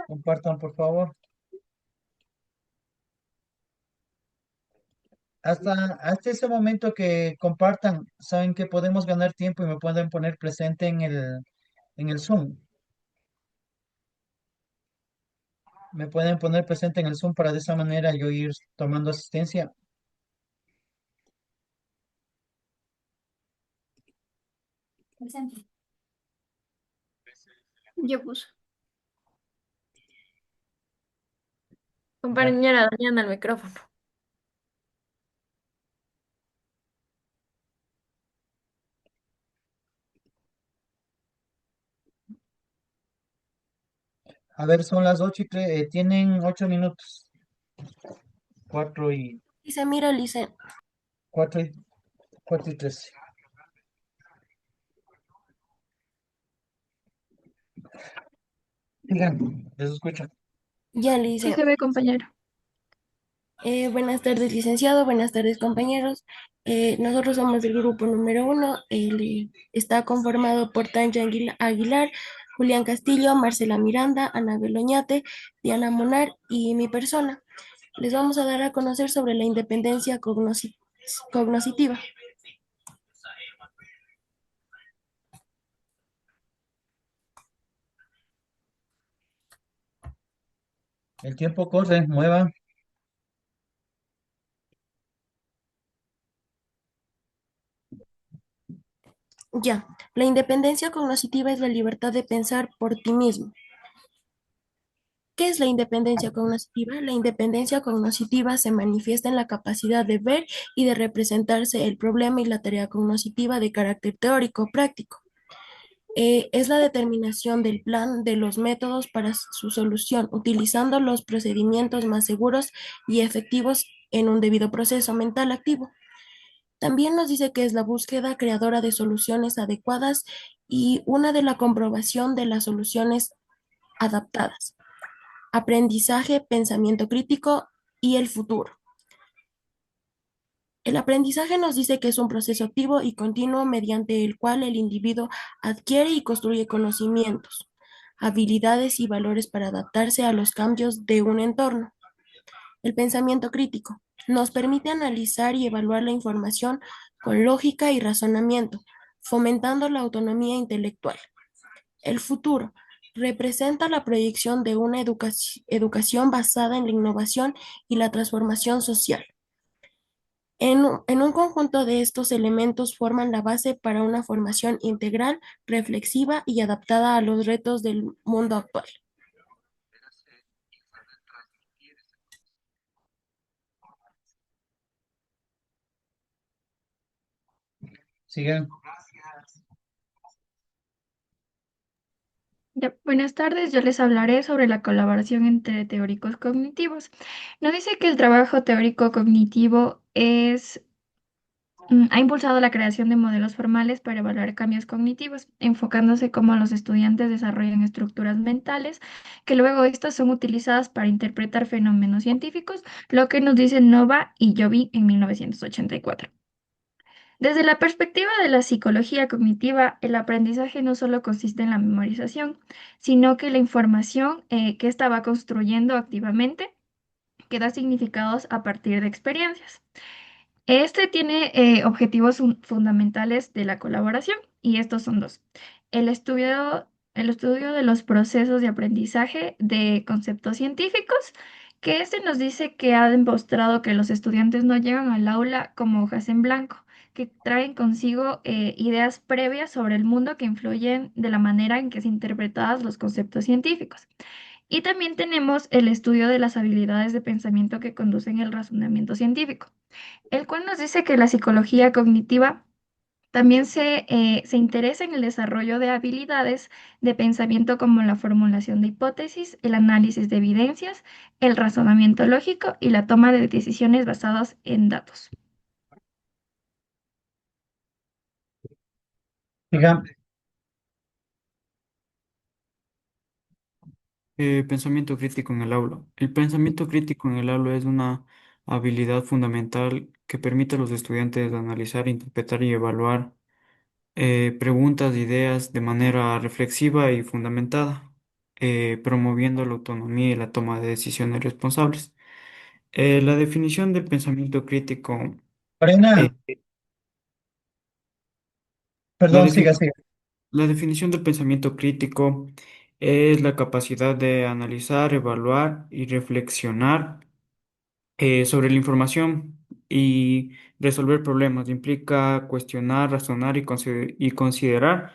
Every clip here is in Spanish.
Compartan, por favor. Hasta ese momento que compartan, saben que podemos ganar tiempo y me pueden poner presente en el Zoom. Me pueden poner presente en el Zoom para de esa manera yo ir tomando asistencia. Yo puse. Ya. Compañera Daniela el micrófono. A ver, son las 8:03, tienen 8 minutos. 4 y Dice, mira, Lice. 4:13. Digan, les escucho. Ya le Sí dice, se ve, compañero. buenas tardes, licenciado, buenas tardes, compañeros. Nosotros somos el grupo número uno. Está conformado por Tanja Aguilar, Julián Castillo, Marcela Miranda, Anabel Oñate, Diana Monar y mi persona. Les vamos a dar a conocer sobre la independencia cognoscitiva. El tiempo corre, muevan. Ya, la independencia cognoscitiva es la libertad de pensar por ti mismo. ¿Qué es la independencia cognitiva? La independencia cognitiva se manifiesta en la capacidad de ver y de representarse el problema y la tarea cognitiva de carácter teórico práctico. Es la determinación del plan de los métodos para su solución, utilizando los procedimientos más seguros y efectivos en un debido proceso mental activo. También nos dice que es la búsqueda creadora de soluciones adecuadas y una de la comprobación de las soluciones adaptadas. Aprendizaje, pensamiento crítico y el futuro. El aprendizaje nos dice que es un proceso activo y continuo mediante el cual el individuo adquiere y construye conocimientos, habilidades y valores para adaptarse a los cambios de un entorno. El pensamiento crítico nos permite analizar y evaluar la información con lógica y razonamiento, fomentando la autonomía intelectual. El futuro representa la proyección de una educación basada en la innovación y la transformación social. En un conjunto de estos elementos forman la base para una formación integral, reflexiva y adaptada a los retos del mundo actual. Sigan. Ya, buenas tardes, yo les hablaré sobre la colaboración entre teóricos cognitivos. Nos dice que el trabajo teórico cognitivo ha impulsado la creación de modelos formales para evaluar cambios cognitivos, enfocándose cómo los estudiantes desarrollan estructuras mentales, que luego estas son utilizadas para interpretar fenómenos científicos, lo que nos dice Nova y Jovi en 1984. Desde la perspectiva de la psicología cognitiva, el aprendizaje no solo consiste en la memorización, sino que la información que ésta va construyendo activamente, que da significados a partir de experiencias. Este tiene objetivos fundamentales de la colaboración y estos son dos. El estudio de los procesos de aprendizaje de conceptos científicos, que este nos dice que ha demostrado que los estudiantes no llegan al aula como hojas en blanco, que traen consigo ideas previas sobre el mundo que influyen de la manera en que se interpretadas los conceptos científicos. Y también tenemos el estudio de las habilidades de pensamiento que conducen el razonamiento científico, el cual nos dice que la psicología cognitiva también se interesa en el desarrollo de habilidades de pensamiento como la formulación de hipótesis, el análisis de evidencias, el razonamiento lógico y la toma de decisiones basadas en datos. Sigan. Pensamiento crítico en el aula. El pensamiento crítico en el aula es una habilidad fundamental que permite a los estudiantes analizar, interpretar y evaluar preguntas e ideas de manera reflexiva y fundamentada. promoviendo la autonomía y la toma de decisiones responsables. La definición del pensamiento crítico, eh, Lorena, la, perdón, defi- siga, siga. la definición del pensamiento crítico es la capacidad de analizar, evaluar y reflexionar sobre la información y resolver problemas. Implica cuestionar, razonar y considerar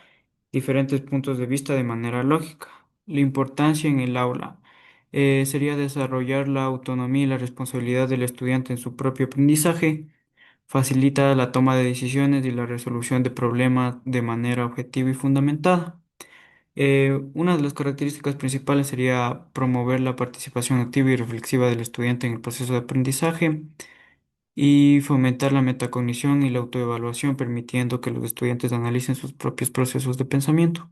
diferentes puntos de vista de manera lógica. La importancia en el aula sería desarrollar la autonomía y la responsabilidad del estudiante en su propio aprendizaje. Facilita la toma de decisiones y la resolución de problemas de manera objetiva y fundamentada. Una de las características principales sería promover la participación activa y reflexiva del estudiante en el proceso de aprendizaje y fomentar la metacognición y la autoevaluación, permitiendo que los estudiantes analicen sus propios procesos de pensamiento.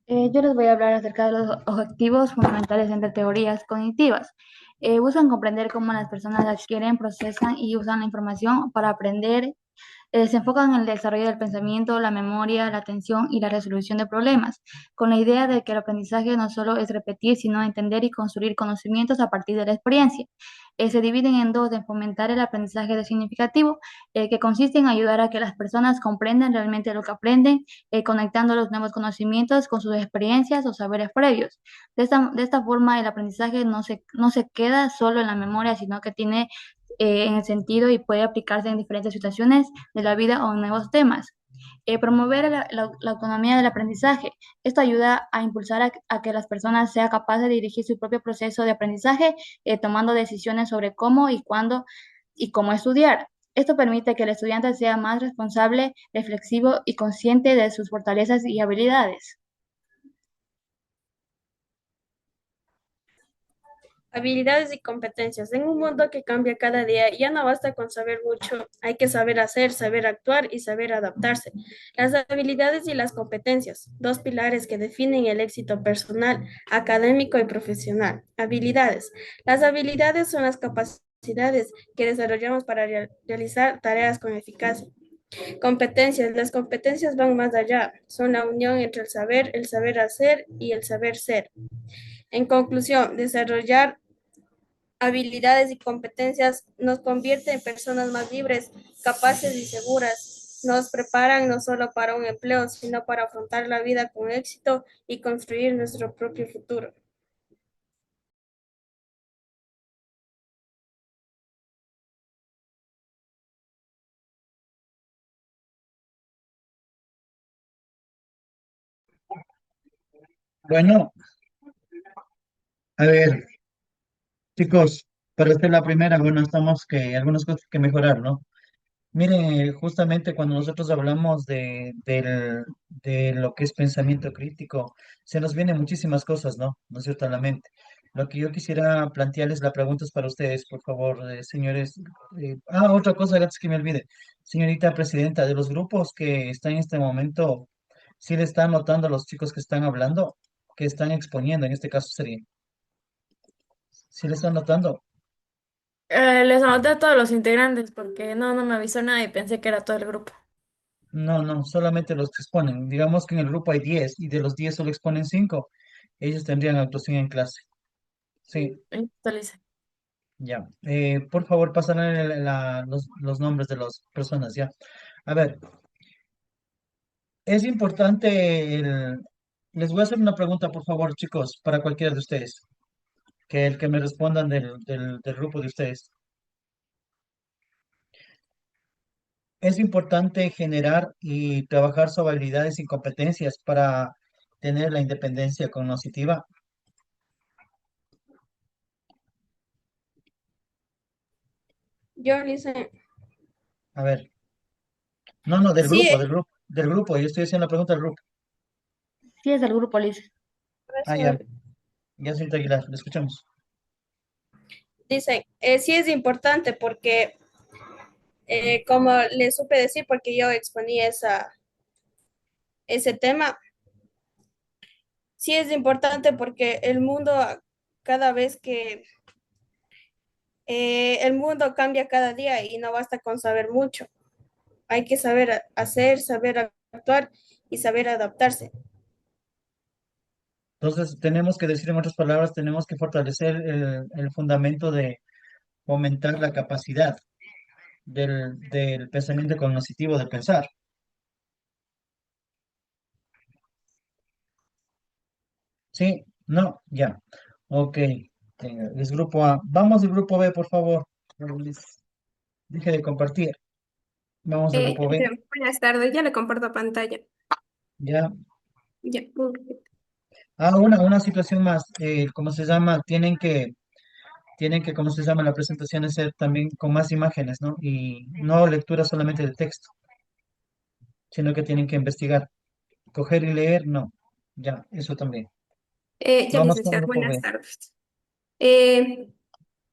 Yo les voy a hablar acerca de los objetivos fundamentales entre teorías cognitivas. Buscan comprender cómo las personas adquieren, procesan y usan la información para aprender. Se enfocan en el desarrollo del pensamiento, la memoria, la atención y la resolución de problemas, con la idea de que el aprendizaje no solo es repetir, sino entender y construir conocimientos a partir de la experiencia. Se dividen en dos, de fomentar el aprendizaje de significativo, que consiste en ayudar a que las personas comprendan realmente lo que aprenden, conectando los nuevos conocimientos con sus experiencias o saberes previos. De esta forma, el aprendizaje no se queda solo en la memoria, sino que tiene en el sentido y puede aplicarse en diferentes situaciones de la vida o en nuevos temas. Promover la autonomía del aprendizaje. Esto ayuda a impulsar a que las personas sean capaces de dirigir su propio proceso de aprendizaje, tomando decisiones sobre cómo y cuándo y cómo estudiar. Esto permite que el estudiante sea más responsable, reflexivo y consciente de sus fortalezas y habilidades. Habilidades y competencias. En un mundo que cambia cada día, ya no basta con saber mucho, hay que saber hacer, saber actuar y saber adaptarse. Las habilidades y las competencias, dos pilares que definen el éxito personal, académico y profesional. Habilidades. Las habilidades son las capacidades que desarrollamos para realizar tareas con eficacia. Competencias. Las competencias van más allá, son la unión entre el saber hacer y el saber ser. En conclusión, desarrollar habilidades y competencias nos convierte en personas más libres, capaces y seguras. Nos preparan no solo para un empleo, sino para afrontar la vida con éxito y construir nuestro propio futuro. Bueno, a ver, chicos, para hacer la primera, bueno, estamos que algunas cosas que mejorar, ¿no? Miren, justamente cuando nosotros hablamos de lo que es pensamiento crítico, se nos vienen muchísimas cosas, ¿no? ¿No es cierto? A la mente. Lo que yo quisiera plantearles, la pregunta es para ustedes, por favor, señores. Otra cosa, antes que me olvide. Señorita presidenta, de los grupos que están en este momento, ¿sí le están notando a los chicos que están hablando, que están exponiendo, en este caso sería? ¿Sí le están notando? Les anoté a todos los integrantes porque no me avisó nada y pensé que era todo el grupo. No, no, solamente los que exponen. Digamos que en el grupo hay 10 y de los 10 solo exponen 5. Ellos tendrían actuación en clase. Sí, Listo. ya. Por favor, pásame los nombres de las personas, ya. A ver, es importante Les voy a hacer una pregunta, por favor, chicos, para cualquiera de ustedes, que el que me respondan del grupo de ustedes. Es importante generar y trabajar sobre habilidades y competencias para tener la independencia cognitiva. Yo le hice, A ver. No, no, del sí, grupo, del grupo. Yo estoy haciendo la pregunta del grupo. Sí, es el grupo, Liz. Ah, ya, ya, señorita Aguilar, le escuchamos. dice, sí es importante porque, como le supe decir, porque yo exponí ese tema, sí es importante porque el mundo cada vez El mundo cambia cada día y no basta con saber mucho. Hay que saber hacer, saber actuar y saber adaptarse. Entonces, tenemos que decir en otras palabras, tenemos que fortalecer el fundamento de fomentar la capacidad del pensamiento cognoscitivo, de pensar. ¿Sí? No, ya. Ok. Es grupo A. Vamos al grupo B, por favor. Deje de compartir. Vamos al grupo B. Buenas tardes, ya le comparto pantalla. Ya. Ya. Una situación más. ¿Cómo se llama? Tienen que, ¿cómo se llama? La presentación es ser también con más imágenes, ¿no? Y no lectura solamente de texto, sino que tienen que investigar. Coger y leer, no. Ya, eso también. Ya, Vamos con el licenciada, grupo buenas B. tardes. Eh,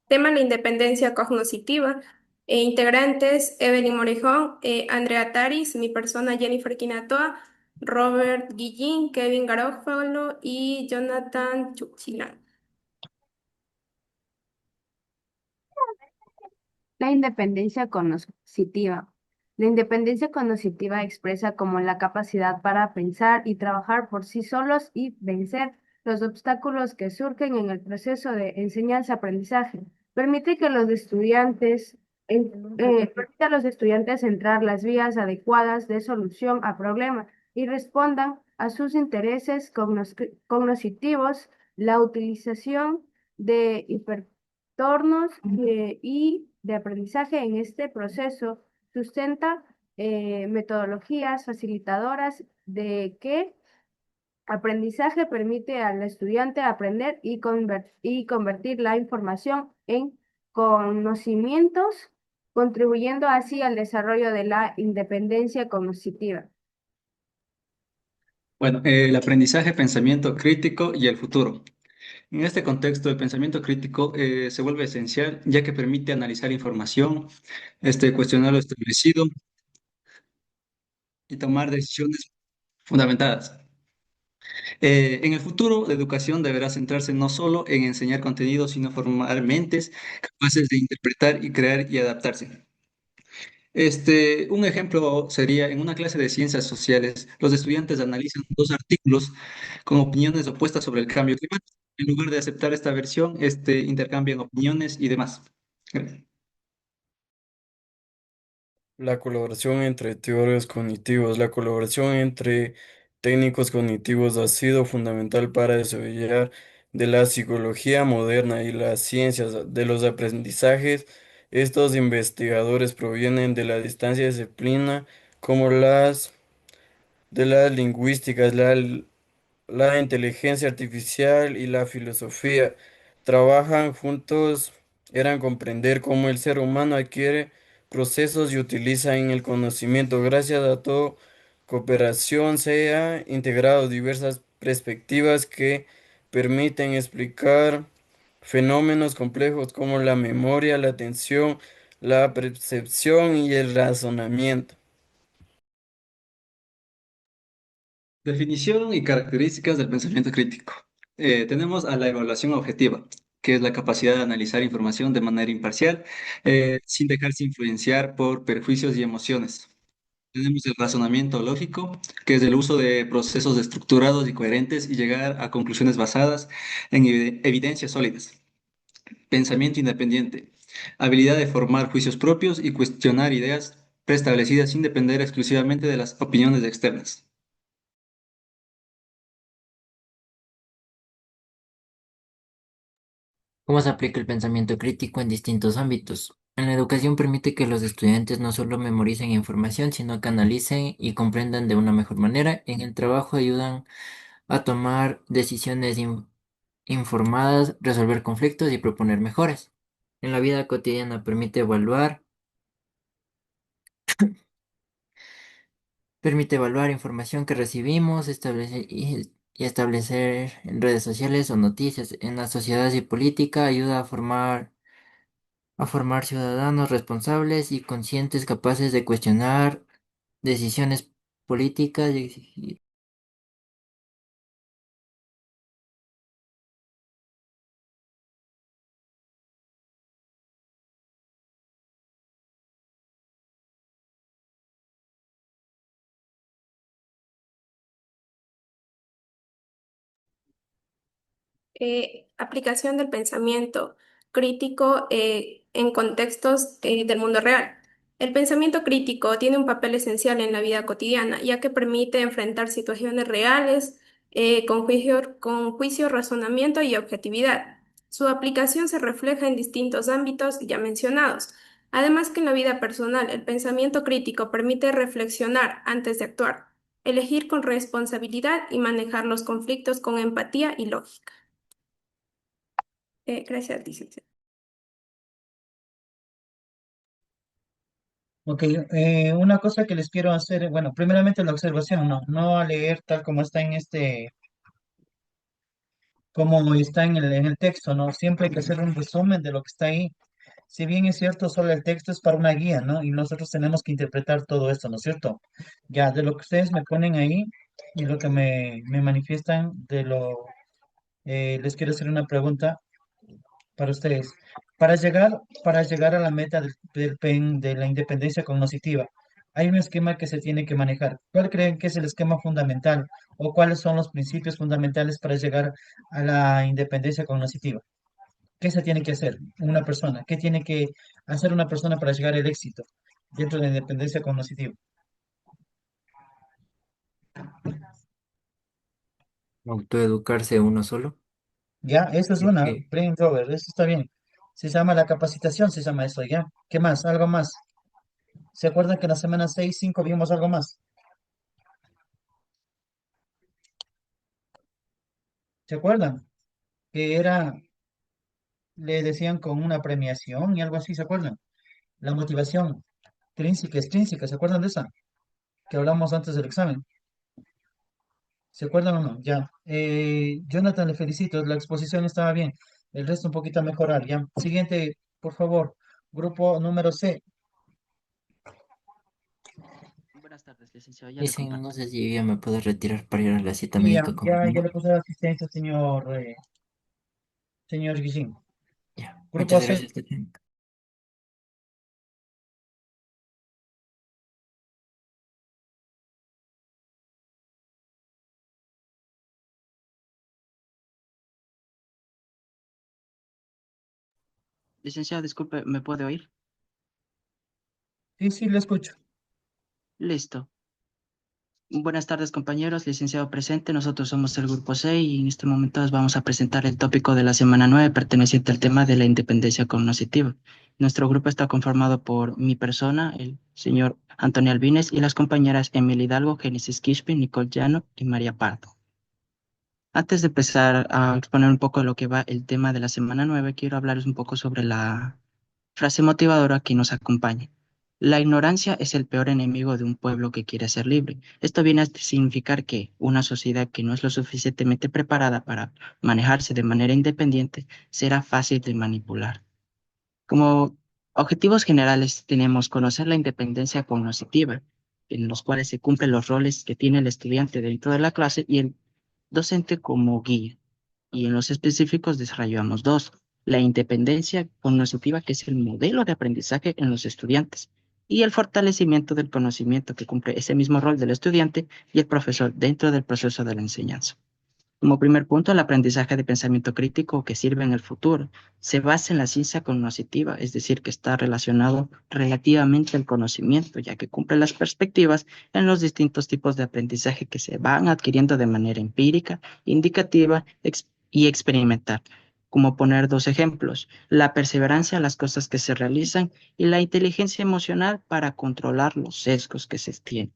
Tema la independencia cognitiva. Integrantes, Evelyn Morejón, Andrea Taris, mi persona Jennifer Quinatoa, Robert Guillín, Kevin Garofalo y Jonathan Chuchila. La independencia cognitiva. La independencia cognitiva expresa como la capacidad para pensar y trabajar por sí solos y vencer los obstáculos que surgen en el proceso de enseñanza-aprendizaje. Permite que los estudiantes, permite a los estudiantes entrar las vías adecuadas de solución a problemas y respondan a sus intereses cognitivos, la utilización de tornos y de aprendizaje en este proceso sustenta metodologías facilitadoras de que aprendizaje permite al estudiante aprender y convertir la información en conocimientos, contribuyendo así al desarrollo de la independencia cognitiva. Bueno, el aprendizaje, pensamiento crítico y el futuro. En este contexto, el pensamiento crítico se vuelve esencial ya que permite analizar información, cuestionar lo establecido y tomar decisiones fundamentadas. En el futuro, la educación deberá centrarse no solo en enseñar contenidos, sino formar mentes capaces de interpretar y crear y adaptarse. Un ejemplo sería en una clase de ciencias sociales, los estudiantes analizan dos artículos con opiniones opuestas sobre el cambio climático. En lugar de aceptar esta versión, intercambian opiniones y demás. La colaboración entre teóricos cognitivos. La colaboración entre técnicos cognitivos ha sido fundamental para desarrollar de la psicología moderna y las ciencias de los aprendizajes. Estos investigadores provienen de la distancia disciplina como de las lingüísticas, la inteligencia artificial y la filosofía trabajan juntos, eran comprender cómo el ser humano adquiere procesos y utiliza en el conocimiento. Gracias a toda cooperación se ha integrado diversas perspectivas que permiten explicar fenómenos complejos como la memoria, la atención, la percepción y el razonamiento. Definición y características del pensamiento crítico. Tenemos a la evaluación objetiva, que es la capacidad de analizar información de manera imparcial, sin dejarse influenciar por perjuicios y emociones. Tenemos el razonamiento lógico, que es el uso de procesos estructurados y coherentes y llegar a conclusiones basadas en evidencias sólidas. Pensamiento independiente, habilidad de formar juicios propios y cuestionar ideas preestablecidas sin depender exclusivamente de las opiniones externas. ¿Cómo se aplica el pensamiento crítico en distintos ámbitos? En la educación permite que los estudiantes no solo memoricen información, sino que analicen y comprendan de una mejor manera. En el trabajo ayudan a tomar decisiones informadas, resolver conflictos y proponer mejoras. En la vida cotidiana permite evaluar información que recibimos, y establecer en redes sociales o noticias. En la sociedad y política ayuda a formar ciudadanos responsables y conscientes capaces de cuestionar decisiones políticas y exigir. Aplicación del pensamiento crítico en contextos del mundo real. El pensamiento crítico tiene un papel esencial en la vida cotidiana, ya que permite enfrentar situaciones reales con juicio, razonamiento y objetividad. Su aplicación se refleja en distintos ámbitos ya mencionados. Además que en la vida personal, el pensamiento crítico permite reflexionar antes de actuar, elegir con responsabilidad y manejar los conflictos con empatía y lógica. Gracias, licenciada. Ok, una cosa que les quiero hacer, bueno, primeramente la observación, no a leer tal como está en como está en el texto, ¿no? Siempre hay que hacer un resumen de lo que está ahí. Si bien es cierto, solo el texto es para una guía, ¿no? Y nosotros tenemos que interpretar todo esto, ¿no es cierto? Ya, de lo que ustedes me ponen ahí y lo que me manifiestan les quiero hacer una pregunta para ustedes. Para llegar a la meta del PEN, de la independencia cognitiva, hay un esquema que se tiene que manejar. ¿Cuál creen que es el esquema fundamental o cuáles son los principios fundamentales para llegar a la independencia cognitiva? ¿Qué se tiene que hacer una persona? ¿Qué tiene que hacer una persona para llegar al éxito dentro de la independencia cognitiva? Autoeducarse uno solo. Ya, eso es Ya una, que brain rover, eso está bien. Se llama la capacitación, se llama eso, ¿ya? ¿Qué más? ¿Algo más? ¿Se acuerdan que en la semana 6 5 vimos algo más? ¿Se acuerdan? Que era, le decían con una premiación y algo así, ¿se acuerdan? La motivación extrínseca, ¿se acuerdan de esa? Que hablamos antes del examen. ¿Se acuerdan o no? Ya. Jonathan, le felicito, la exposición estaba bien. El resto un poquito a mejorar, ya. Siguiente, por favor. Grupo número C. Buenas tardes, licenciado. Ya le dicen, comparto. no sé si ya me puedo retirar para ir a la cita Y ya, médica con mi ya mamá. le puse la asistencia, señor Guillín. Ya, Grupo muchas C. gracias, Tatiana. Licenciado, disculpe, ¿me puede oír? Sí, sí, le escucho. Listo. Buenas tardes, compañeros. Licenciado presente. Nosotros somos el Grupo C y en este momento les vamos a presentar el tópico de la semana 9 perteneciente al tema de la independencia cognitiva. Nuestro grupo está conformado por mi persona, el señor Antonio Albines, y las compañeras Emily Hidalgo, Génesis Kishpin, Nicole Llano y María Pardo. Antes de empezar a exponer un poco de lo que va el tema de la semana 9, quiero hablarles un poco sobre la frase motivadora que nos acompaña. La ignorancia es el peor enemigo de un pueblo que quiere ser libre. Esto viene a significar que una sociedad que no es lo suficientemente preparada para manejarse de manera independiente será fácil de manipular. Como objetivos generales tenemos conocer la independencia cognitiva, en los cuales se cumplen los roles que tiene el estudiante dentro de la clase y el docente como guía. Y en los específicos desarrollamos dos: la independencia cognitiva, que es el modelo de aprendizaje en los estudiantes, y el fortalecimiento del conocimiento, que cumple ese mismo rol del estudiante y el profesor dentro del proceso de la enseñanza. Como primer punto, el aprendizaje de pensamiento crítico que sirve en el futuro se basa en la ciencia cognitiva, es decir, que está relacionado relativamente al conocimiento, ya que cumple las perspectivas en los distintos tipos de aprendizaje que se van adquiriendo de manera empírica, indicativa y experimental. Como poner dos ejemplos: la perseverancia a las cosas que se realizan y la inteligencia emocional para controlar los sesgos que se tienen.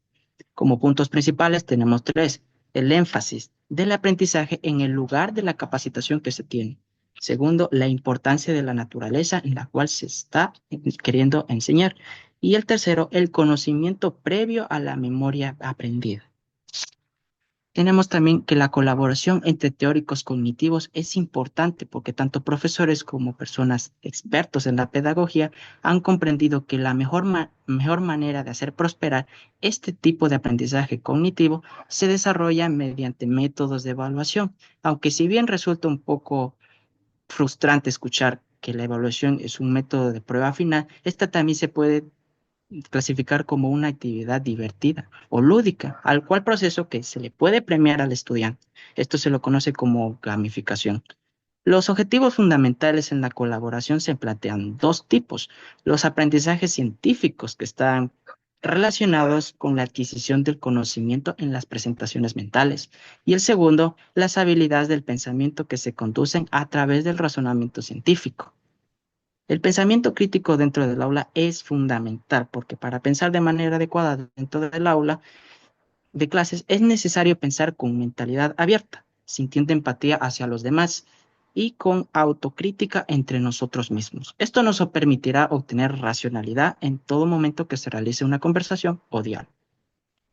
Como puntos principales tenemos tres: el énfasis del aprendizaje en el lugar de la capacitación que se tiene. Segundo, la importancia de la naturaleza en la cual se está queriendo enseñar. Y el tercero, el conocimiento previo a la memoria aprendida. Tenemos también que la colaboración entre teóricos cognitivos es importante porque tanto profesores como personas expertos en la pedagogía han comprendido que la mejor manera de hacer prosperar este tipo de aprendizaje cognitivo se desarrolla mediante métodos de evaluación, aunque si bien resulta un poco frustrante escuchar que la evaluación es un método de prueba final, esta también se puede clasificar como una actividad divertida o lúdica, al cual proceso que se le puede premiar al estudiante. Esto se lo conoce como gamificación. Los objetivos fundamentales en la colaboración se plantean dos tipos: los aprendizajes científicos, que están relacionados con la adquisición del conocimiento en las presentaciones mentales, y el segundo, las habilidades del pensamiento, que se conducen a través del razonamiento científico. El pensamiento crítico dentro del aula es fundamental porque para pensar de manera adecuada dentro del aula de clases es necesario pensar con mentalidad abierta, sintiendo empatía hacia los demás y con autocrítica entre nosotros mismos. Esto nos permitirá obtener racionalidad en todo momento que se realice una conversación o diálogo.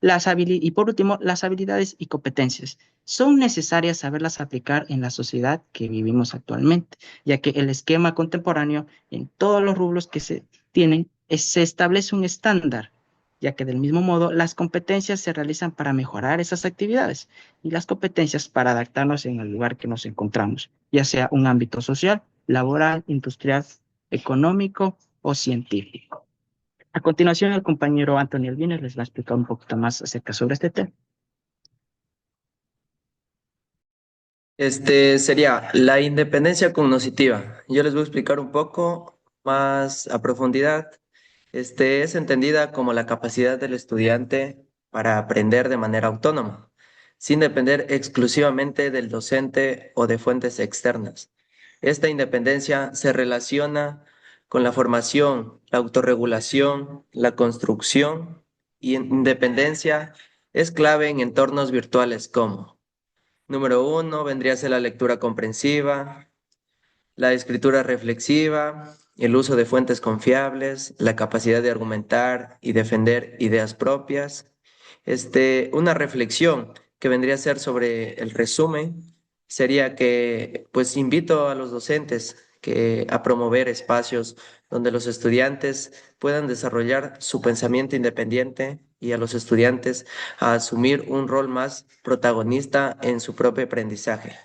Y por último, las habilidades y competencias. Son necesarias saberlas aplicar en la sociedad que vivimos actualmente, ya que el esquema contemporáneo en todos los rubros que se tienen se establece un estándar, ya que del mismo modo las competencias se realizan para mejorar esas actividades y las competencias para adaptarnos en el lugar que nos encontramos, ya sea un ámbito social, laboral, industrial, económico o científico. A continuación, el compañero Anthony Albines les va a explicar un poquito más acerca sobre este tema. Este sería la independencia cognitiva. Yo les voy a explicar un poco más a profundidad. Es entendida como la capacidad del estudiante para aprender de manera autónoma, sin depender exclusivamente del docente o de fuentes externas. Esta independencia se relaciona con la formación, la autorregulación, la construcción y independencia es clave en entornos virtuales como número uno vendría a ser la lectura comprensiva, la escritura reflexiva, el uso de fuentes confiables, la capacidad de argumentar y defender ideas propias. Una reflexión que vendría a ser sobre el resumen sería que, pues, invito a los docentes a promover espacios donde los estudiantes puedan desarrollar su pensamiento independiente y a los estudiantes a asumir un rol más protagonista en su propio aprendizaje.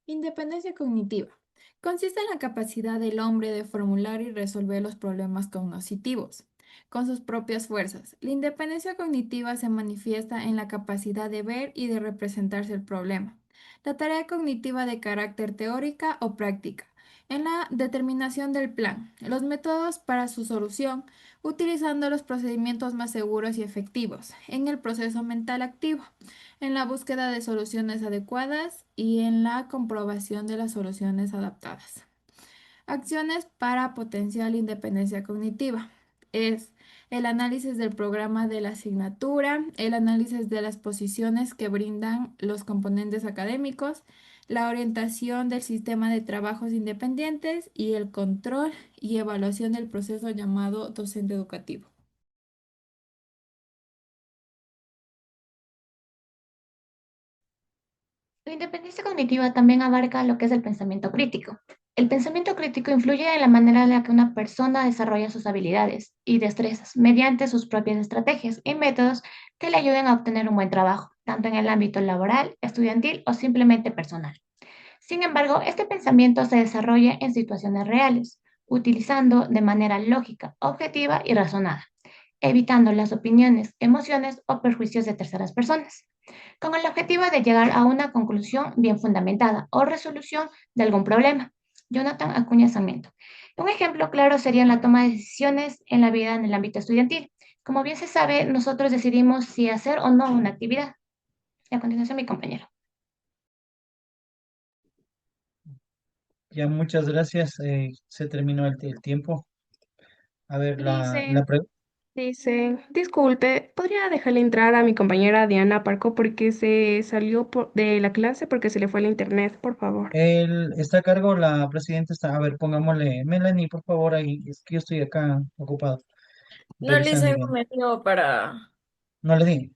Independencia cognitiva. Consiste en la capacidad del hombre de formular y resolver los problemas cognitivos con sus propias fuerzas. La independencia cognitiva se manifiesta en la capacidad de ver y de representarse el problema. La tarea cognitiva de carácter teórica o práctica. En la determinación del plan, los métodos para su solución, utilizando los procedimientos más seguros y efectivos. En el proceso mental activo, en la búsqueda de soluciones adecuadas y en la comprobación de las soluciones adaptadas. Acciones para potenciar la independencia cognitiva. Es el análisis del programa de la asignatura, el análisis de las posiciones que brindan los componentes académicos, la orientación del sistema de trabajos independientes y el control y evaluación del proceso llamado docente educativo. La independencia cognitiva también abarca lo que es el pensamiento crítico. El pensamiento crítico influye en la manera en la que una persona desarrolla sus habilidades y destrezas mediante sus propias estrategias y métodos que le ayuden a obtener un buen trabajo, tanto en el ámbito laboral, estudiantil o simplemente personal. Sin embargo, este pensamiento se desarrolla en situaciones reales, utilizando de manera lógica, objetiva y razonada, evitando las opiniones, emociones o perjuicios de terceras personas, con el objetivo de llegar a una conclusión bien fundamentada o resolución de algún problema. Jonathan Acuña Sarmiento. Un ejemplo claro sería la toma de decisiones en la vida en el ámbito estudiantil. Como bien se sabe, nosotros decidimos si hacer o no una actividad. Y a continuación, mi compañero. Ya, muchas gracias. Se terminó el tiempo. A ver, Dice, disculpe, ¿podría dejarle entrar a mi compañera Diana Parco porque se salió de la clase porque se le fue el internet, por favor? está a cargo, la presidenta está. A ver, pongámosle, Melanie, por favor, ahí. Es que yo estoy acá ocupado, No le revisando hice y un viendo. metido para... No le di,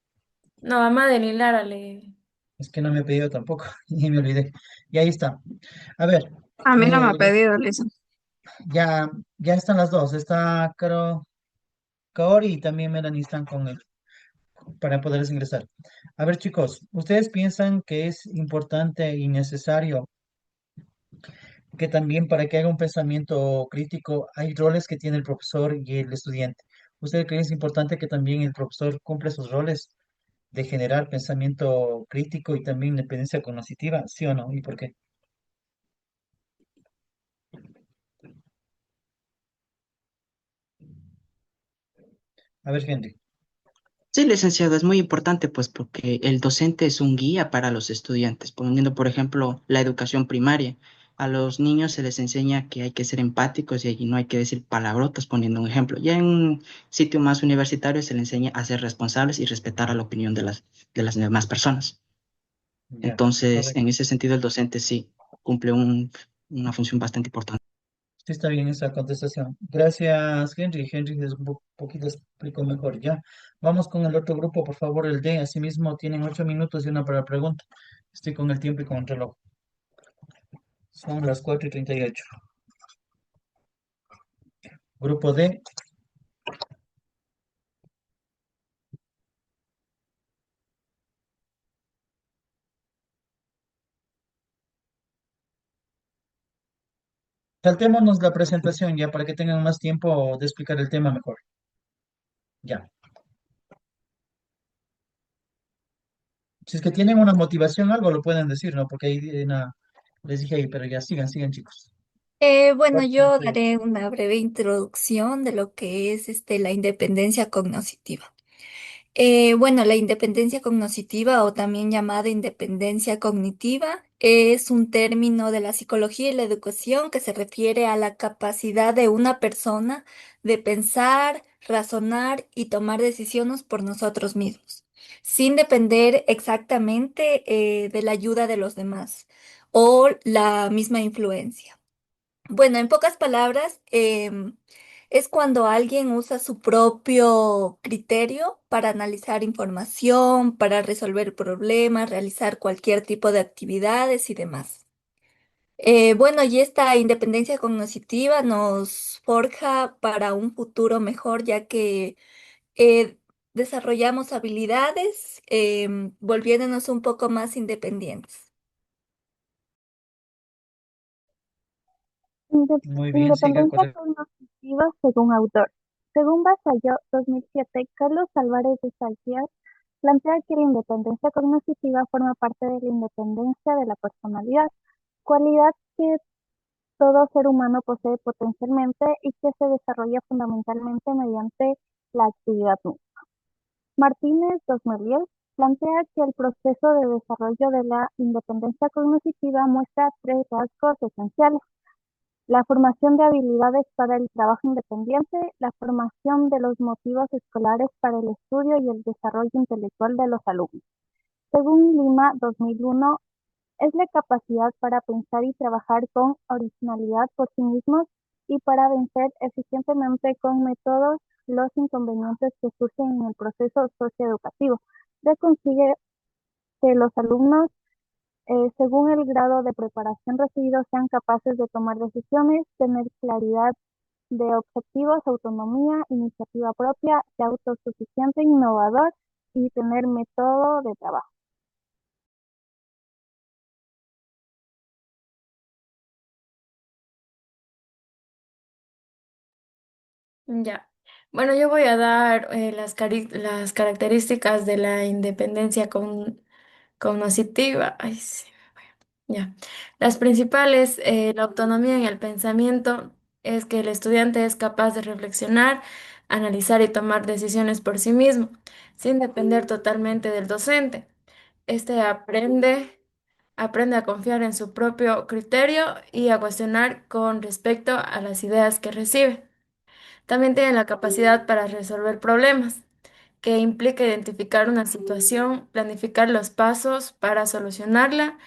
No, a Madeline y Lara le... es que no me he pedido tampoco, y me olvidé. Y ahí está. A ver, A mí no me ha eh, pedido, Lisa. ya están las dos. Está Kaori y también Melanie están con él para poderles ingresar. A ver, chicos, ¿ustedes piensan que es importante y necesario que también para que haga un pensamiento crítico hay roles que tiene el profesor y el estudiante? ¿Usted cree que es importante que también el profesor cumpla esos roles? de generar pensamiento crítico y también independencia cognitiva, ¿sí o no? ¿Y por qué? A ver, Henry. Sí, licenciado, es muy importante, pues, porque el docente es un guía para los estudiantes, poniendo, por ejemplo, la educación primaria. A los niños se les enseña que hay que ser empáticos y allí no hay que decir palabrotas, poniendo un ejemplo. Ya en un sitio más universitario se les enseña a ser responsables y respetar a la opinión de las demás personas. Ya, Entonces, correcto. en ese sentido, el docente sí cumple una función bastante importante. Sí, está bien esa contestación. Gracias, Henry. Henry es un poquito explicó mejor. Ya, vamos con el otro grupo, por favor, el D. Asimismo, tienen 8 minutos y una para pregunta. Estoy con el tiempo y con el reloj. Son las 4:38. Grupo D. Saltémonos la presentación ya para que tengan más tiempo de explicar el tema mejor. Ya. Si es que tienen una motivación, algo lo pueden decir, ¿no? Porque ahí les dije ahí, pero ya sigan, chicos. Bueno, yo 4:38. daré una breve introducción de lo que es la independencia cognitiva. Bueno, la independencia cognitiva o también llamada independencia cognitiva es un término de la psicología y la educación que se refiere a la capacidad de una persona de pensar, razonar y tomar decisiones por nosotros mismos, sin depender exactamente de la ayuda de los demás o la misma influencia. Bueno, en pocas palabras, es cuando alguien usa su propio criterio para analizar información, para resolver problemas, realizar cualquier tipo de actividades y demás. Bueno, y esta independencia cognitiva nos forja para un futuro mejor, ya que eh, desarrollamos habilidades, volviéndonos un poco más independientes. Muy bien, siga, Independencia correcto. cognitiva según autor. Según Vasallo, 2007, Carlos Álvarez de Salciar plantea que la independencia cognitiva forma parte de la independencia de la personalidad, cualidad que todo ser humano posee potencialmente y que se desarrolla fundamentalmente mediante la actividad misma. Martínez 2010 plantea que el proceso de desarrollo de la independencia cognitiva muestra tres rasgos esenciales: la formación de habilidades para el trabajo independiente, la formación de los motivos escolares para el estudio y el desarrollo intelectual de los alumnos. Según Lima 2001, es la capacidad para pensar y trabajar con originalidad por sí mismos y para vencer eficientemente con métodos los inconvenientes que surgen en el proceso socioeducativo. Se consigue que los alumnos, según el grado de preparación recibido, sean capaces de tomar decisiones, tener claridad de objetivos, autonomía, iniciativa propia, ser autosuficiente, innovador y tener método de trabajo. Ya. Bueno, yo voy a dar las características de la independencia cognitiva. Ay, sí. Ya. Las principales, la autonomía en el pensamiento es que el estudiante es capaz de reflexionar, analizar y tomar decisiones por sí mismo, sin depender totalmente del docente. Este aprende a confiar en su propio criterio y a cuestionar con respecto a las ideas que recibe. También tiene la capacidad para resolver problemas, que implica identificar una situación, planificar los pasos para solucionarla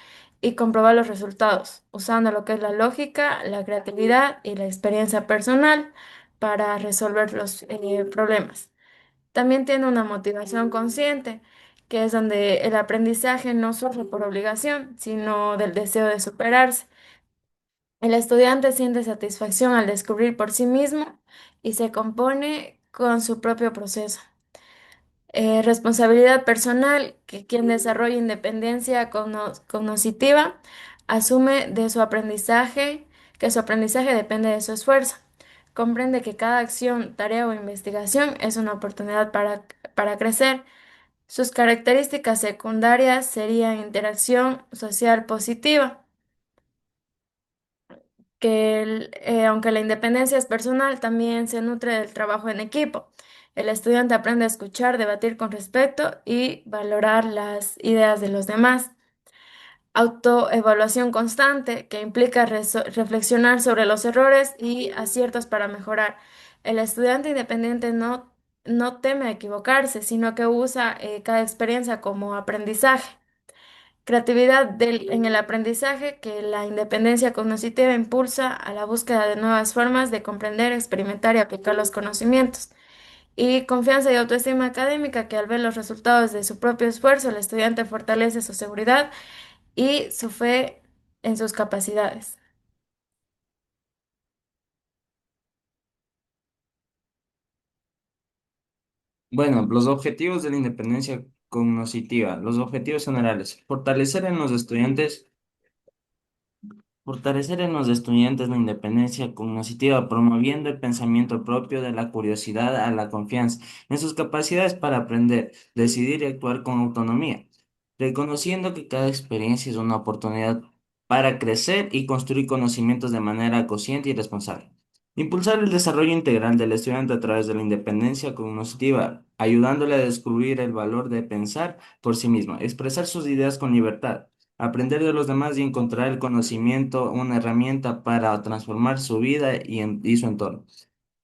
y comprobar los resultados, usando lo que es la lógica, la creatividad y la experiencia personal para resolver los problemas. También tiene una motivación consciente, que es donde el aprendizaje no surge por obligación, sino del deseo de superarse. El estudiante siente satisfacción al descubrir por sí mismo y se compone con su propio proceso. Responsabilidad personal, que quien desarrolla independencia cognitiva asume de su aprendizaje, que su aprendizaje depende de su esfuerzo. Comprende que cada acción, tarea o investigación es una oportunidad para crecer. Sus características secundarias serían interacción social positiva, aunque la independencia es personal, también se nutre del trabajo en equipo. El estudiante aprende a escuchar, debatir con respeto y valorar las ideas de los demás. Autoevaluación constante, que implica reflexionar sobre los errores y aciertos para mejorar. El estudiante independiente no teme a equivocarse, sino que usa cada experiencia como aprendizaje. Creatividad en el aprendizaje, que la independencia cognitiva impulsa a la búsqueda de nuevas formas de comprender, experimentar y aplicar los conocimientos. Y confianza y autoestima académica, que al ver los resultados de su propio esfuerzo, el estudiante fortalece su seguridad y su fe en sus capacidades. Bueno, los objetivos de la independencia cognitiva. Los objetivos generales. Fortalecer en los estudiantes la independencia cognitiva, promoviendo el pensamiento propio de la curiosidad a la confianza en sus capacidades para aprender, decidir y actuar con autonomía, reconociendo que cada experiencia es una oportunidad para crecer y construir conocimientos de manera consciente y responsable. Impulsar el desarrollo integral del estudiante a través de la independencia cognitiva, ayudándole a descubrir el valor de pensar por sí mismo, expresar sus ideas con libertad, aprender de los demás y encontrar el conocimiento una herramienta para transformar su vida y su entorno.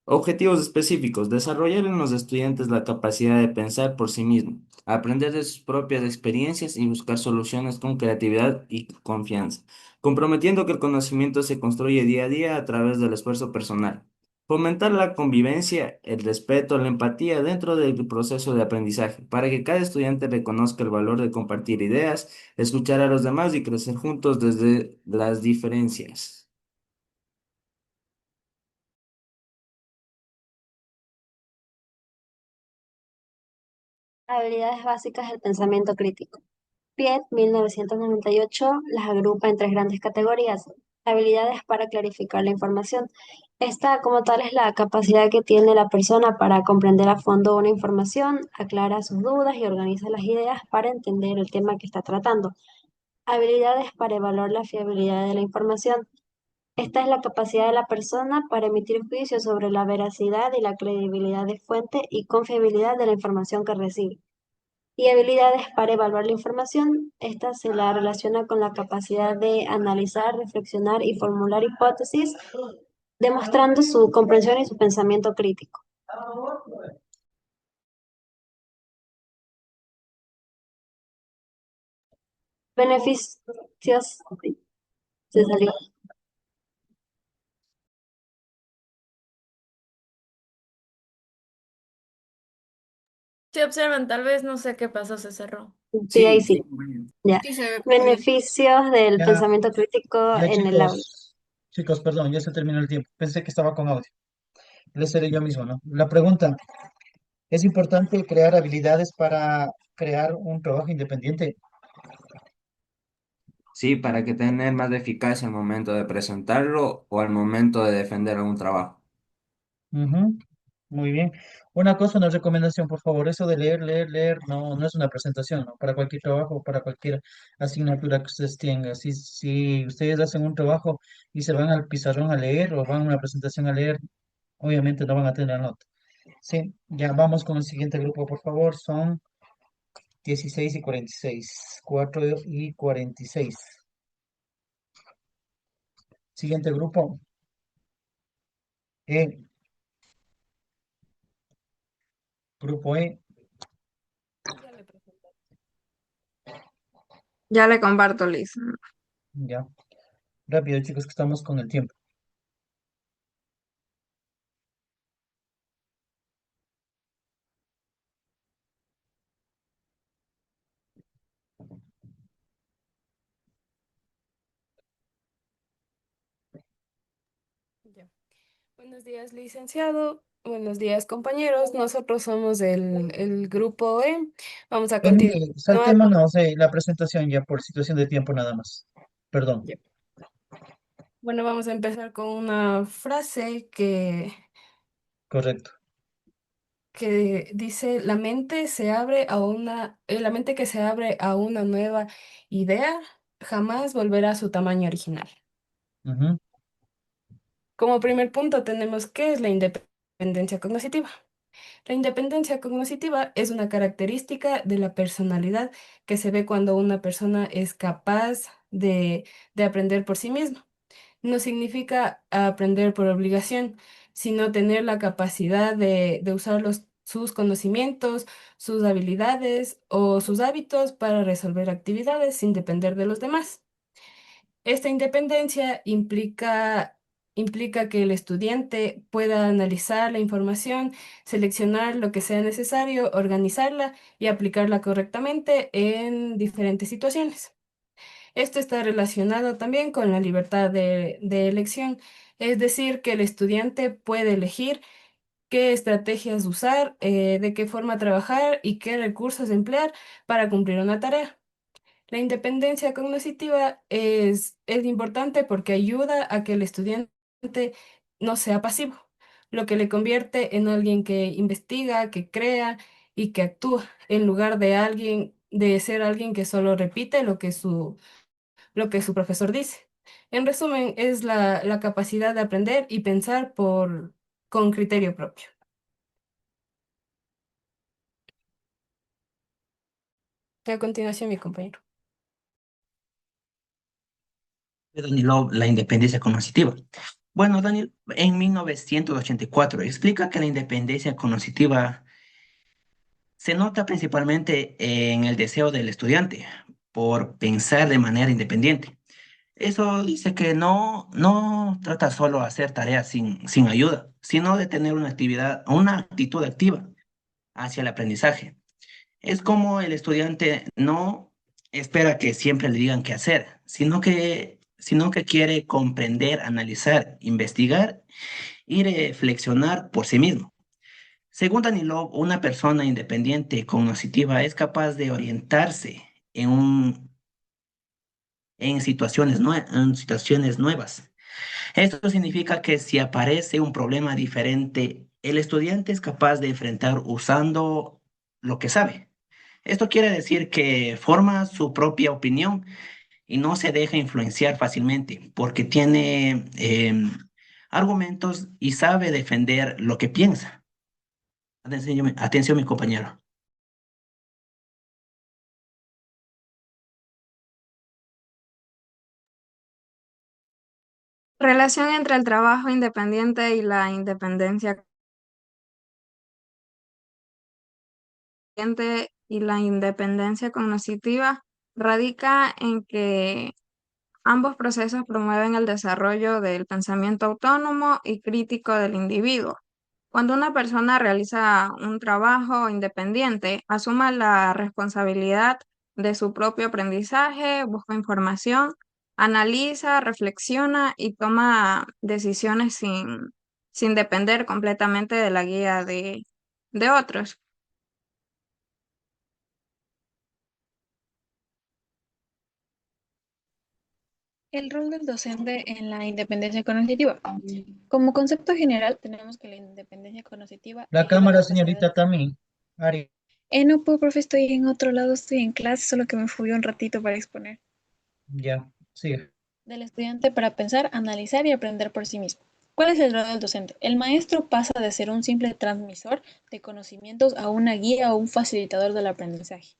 Objetivos específicos. Desarrollar en los estudiantes la capacidad de pensar por sí mismos, aprender de sus propias experiencias y buscar soluciones con creatividad y confianza, comprometiendo que el conocimiento se construye día a día a través del esfuerzo personal. Fomentar la convivencia, el respeto, la empatía dentro del proceso de aprendizaje, para que cada estudiante reconozca el valor de compartir ideas, escuchar a los demás y crecer juntos desde las diferencias. Habilidades básicas del pensamiento crítico. Piet, 1998, las agrupa en tres grandes categorías. Habilidades para clarificar la información. Esta, como tal, es la capacidad que tiene la persona para comprender a fondo una información, aclara sus dudas y organiza las ideas para entender el tema que está tratando. Habilidades para evaluar la fiabilidad de la información. Esta es la capacidad de la persona para emitir juicios sobre la veracidad y la credibilidad de fuente y confiabilidad de la información que recibe. Y habilidades para evaluar la información. Esta se la relaciona con la capacidad de analizar, reflexionar y formular hipótesis, demostrando su comprensión y su pensamiento crítico. Beneficios. Se salió. Si observan, tal vez no sé qué pasó, se cerró. Sí, ahí sí. Ya. Sí, se ve bien. Beneficios del Ya, pensamiento crítico ya en el aula. chicos, perdón, ya se terminó el tiempo. Pensé que estaba con audio. Le seré yo mismo, ¿no? La pregunta, ¿es importante crear habilidades para crear un trabajo independiente? Sí, para que tener más eficacia al momento de presentarlo o al momento de defender algún trabajo. Ujú, muy bien. Una cosa, una recomendación, por favor. Eso de leer, no, no es una presentación, ¿no? Para cualquier trabajo, para cualquier asignatura que ustedes tengan. Si ustedes hacen un trabajo y se van al pizarrón a leer o van a una presentación a leer, obviamente no van a tener nota. Sí, ya vamos con el siguiente grupo, por favor. Son 16 y 46. 4 y 46. Siguiente grupo. E. Grupo E. Ya le comparto, Liz. Ya. Rápido, chicos, que estamos con el tiempo. Ya. Buenos días, licenciado. Buenos días, compañeros. Nosotros somos el grupo E. Vamos a continuar. Emily, saltémonos la presentación ya por situación de tiempo nada más. Perdón. Ya. Bueno, vamos a empezar con una frase que Correcto. que dice la mente que se abre a una nueva idea jamás volverá a su tamaño original. Ujú. Como primer punto tenemos qué es la independencia cognitiva. La independencia cognitiva es una característica de la personalidad que se ve cuando una persona es capaz de aprender por sí misma. No significa aprender por obligación, sino tener la capacidad de usar sus conocimientos, sus habilidades o sus hábitos para resolver actividades sin depender de los demás. Esta independencia implica que el estudiante pueda analizar la información, seleccionar lo que sea necesario, organizarla y aplicarla correctamente en diferentes situaciones. Esto está relacionado también con la libertad de elección, es decir, que el estudiante puede elegir qué estrategias usar, de qué forma trabajar y qué recursos emplear para cumplir una tarea. La independencia cognitiva es importante porque ayuda a que el estudiante no sea pasivo, lo que le convierte en alguien que investiga, que crea y que actúa, en lugar de ser alguien que solo repite lo que su profesor dice. En resumen, es la capacidad de aprender y pensar con criterio propio. A continuación, mi compañero. De Danilov, la independencia cognitiva. Bueno, Daniel, en 1984 explica que la independencia cognitiva se nota principalmente en el deseo del estudiante por pensar de manera independiente. Eso dice que no trata solo de hacer tareas sin ayuda, sino de tener una actitud activa hacia el aprendizaje. Es como el estudiante no espera que siempre le digan qué hacer, sino que quiere comprender, analizar, investigar y reflexionar por sí mismo. Según Danilov, una persona independiente cognitiva es capaz de orientarse en situaciones nuevas. Esto significa que si aparece un problema diferente, el estudiante es capaz de enfrentar usando lo que sabe. Esto quiere decir que forma su propia opinión y no se deja influenciar fácilmente porque tiene argumentos y sabe defender lo que piensa. Atención, mi compañero. Relación entre el trabajo independiente y la independencia cognitiva radica en que ambos procesos promueven el desarrollo del pensamiento autónomo y crítico del individuo. Cuando una persona realiza un trabajo independiente, asume la responsabilidad de su propio aprendizaje, busca información, analiza, reflexiona y toma decisiones sin depender completamente de la guía de otros. El rol del docente en la independencia cognitiva. Como concepto general, tenemos que la independencia cognitiva La es la cámara, capacidad señorita Tami. Ari, no puedo, profe, estoy en otro lado, estoy en clase, solo que me fui un ratito para exponer. ya, sigue. Del estudiante para pensar, analizar y aprender por sí mismo. ¿Cuál es el rol del docente? El maestro pasa de ser un simple transmisor de conocimientos a una guía o un facilitador del aprendizaje.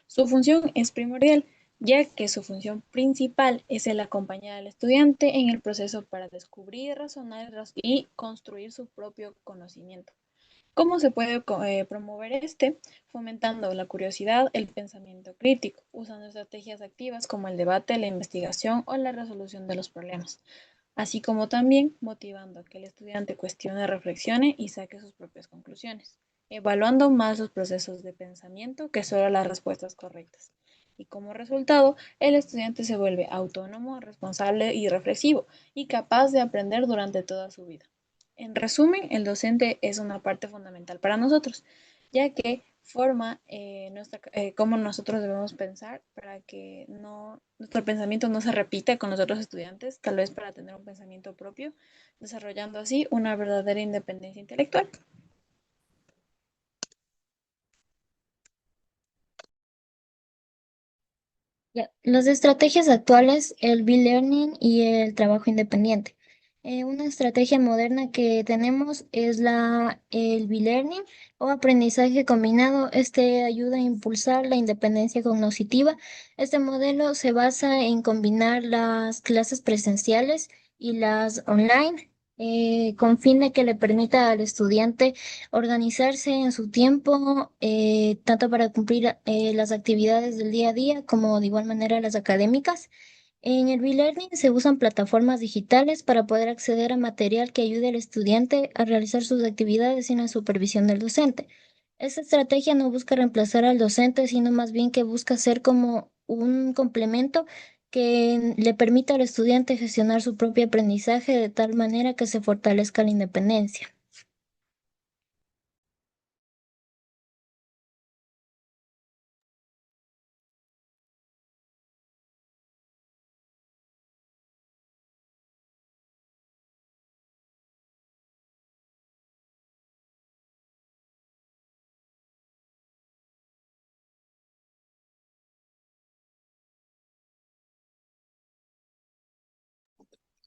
Su función es primordial, ya que su función principal es el acompañar al estudiante en el proceso para descubrir, razonar y construir su propio conocimiento. ¿Cómo se puede promover este? Fomentando la curiosidad, el pensamiento crítico, usando estrategias activas como el debate, la investigación o la resolución de los problemas, así como también motivando a que el estudiante cuestione, reflexione y saque sus propias conclusiones, evaluando más los procesos de pensamiento que solo las respuestas correctas. Y como resultado, el estudiante se vuelve autónomo, responsable y reflexivo, y capaz de aprender durante toda su vida. En resumen, el docente es una parte fundamental para nosotros, ya que forma cómo nosotros debemos pensar para que nuestro pensamiento no se repita con los otros estudiantes, tal vez para tener un pensamiento propio, desarrollando así una verdadera independencia intelectual. Ya, las estrategias actuales, el B-Learning y el trabajo independiente. Una estrategia moderna que tenemos es el B-Learning o aprendizaje combinado. Este ayuda a impulsar la independencia cognitiva. Este modelo se basa en combinar las clases presenciales y las online, con fin de que le permita al estudiante organizarse en su tiempo, tanto para cumplir las actividades del día a día como de igual manera las académicas. En el B-Learning se usan plataformas digitales para poder acceder a material que ayude al estudiante a realizar sus actividades sin la supervisión del docente. Esta estrategia no busca reemplazar al docente, sino más bien que busca ser como un complemento que le permita al estudiante gestionar su propio aprendizaje de tal manera que se fortalezca la independencia.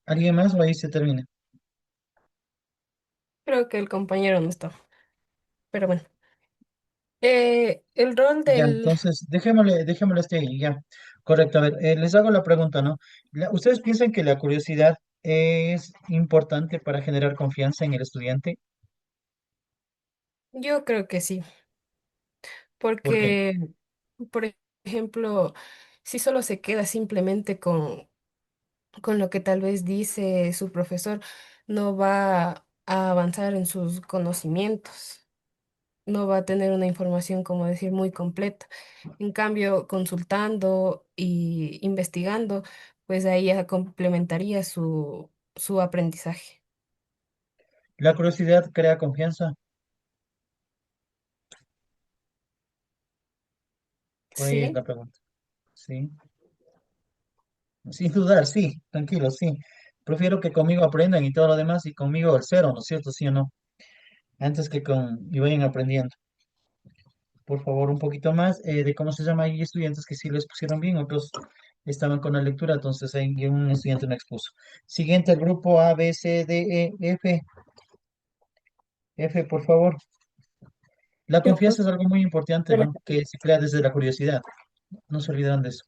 ¿Alguien más o ahí se termina? Creo que el compañero no está, pero bueno. El rol Ya, del... entonces, dejémosle este ahí, ya. Correcto, a ver, les hago la pregunta, ¿no? ¿Ustedes piensan que la curiosidad es importante para generar confianza en el estudiante? Yo creo que sí, ¿Por qué? porque, por ejemplo, si solo se queda simplemente con lo que tal vez dice su profesor, no va a avanzar en sus conocimientos, no va a tener una información, como decir, muy completa. En cambio, consultando y investigando, pues ahí ya complementaría su aprendizaje. ¿La curiosidad crea confianza? Por ahí es Sí, la pregunta. Sí. Sin dudar, sí, tranquilo, sí. Prefiero que conmigo aprendan y todo lo demás y conmigo el cero, ¿no es cierto? ¿Sí o no? Antes que y vayan aprendiendo. Por favor, un poquito más de cómo se llama. Hay estudiantes que sí les pusieron bien, otros estaban con la lectura, entonces ahí un estudiante no expuso. Siguiente, el grupo A, B, C, D, E, F. F, por favor. La Yo, pues, confianza es algo muy importante, ¿no? Que se crea desde la curiosidad. No se olvidan de eso.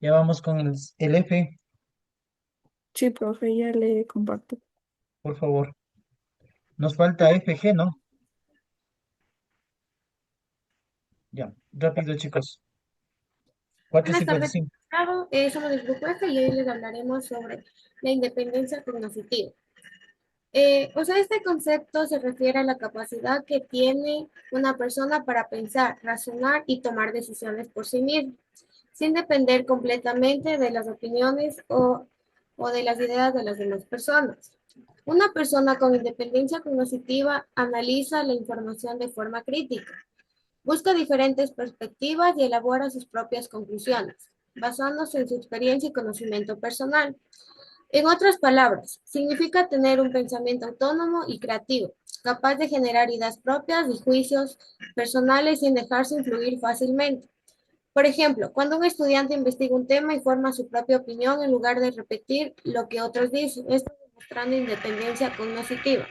Ya vamos con el F, sí, profe, ya le comparto. por favor. Nos falta F, G, ¿no? Ya, rápido, chicos. Cuatro Buenas cincuenta y tardes, cinco. somos del Grupo F y hoy les hablaremos sobre la independencia cognitiva. O sea, este concepto se refiere a la capacidad que tiene una persona para pensar, razonar y tomar decisiones por sí misma, sin depender completamente de las opiniones o de las ideas de las demás personas. Una persona con independencia cognitiva analiza la información de forma crítica, busca diferentes perspectivas y elabora sus propias conclusiones, basándose en su experiencia y conocimiento personal. En otras palabras, significa tener un pensamiento autónomo y creativo, capaz de generar ideas propias y juicios personales sin dejarse influir fácilmente. Por ejemplo, cuando un estudiante investiga un tema y forma su propia opinión en lugar de repetir lo que otros dicen, esto demostrando independencia cognitiva.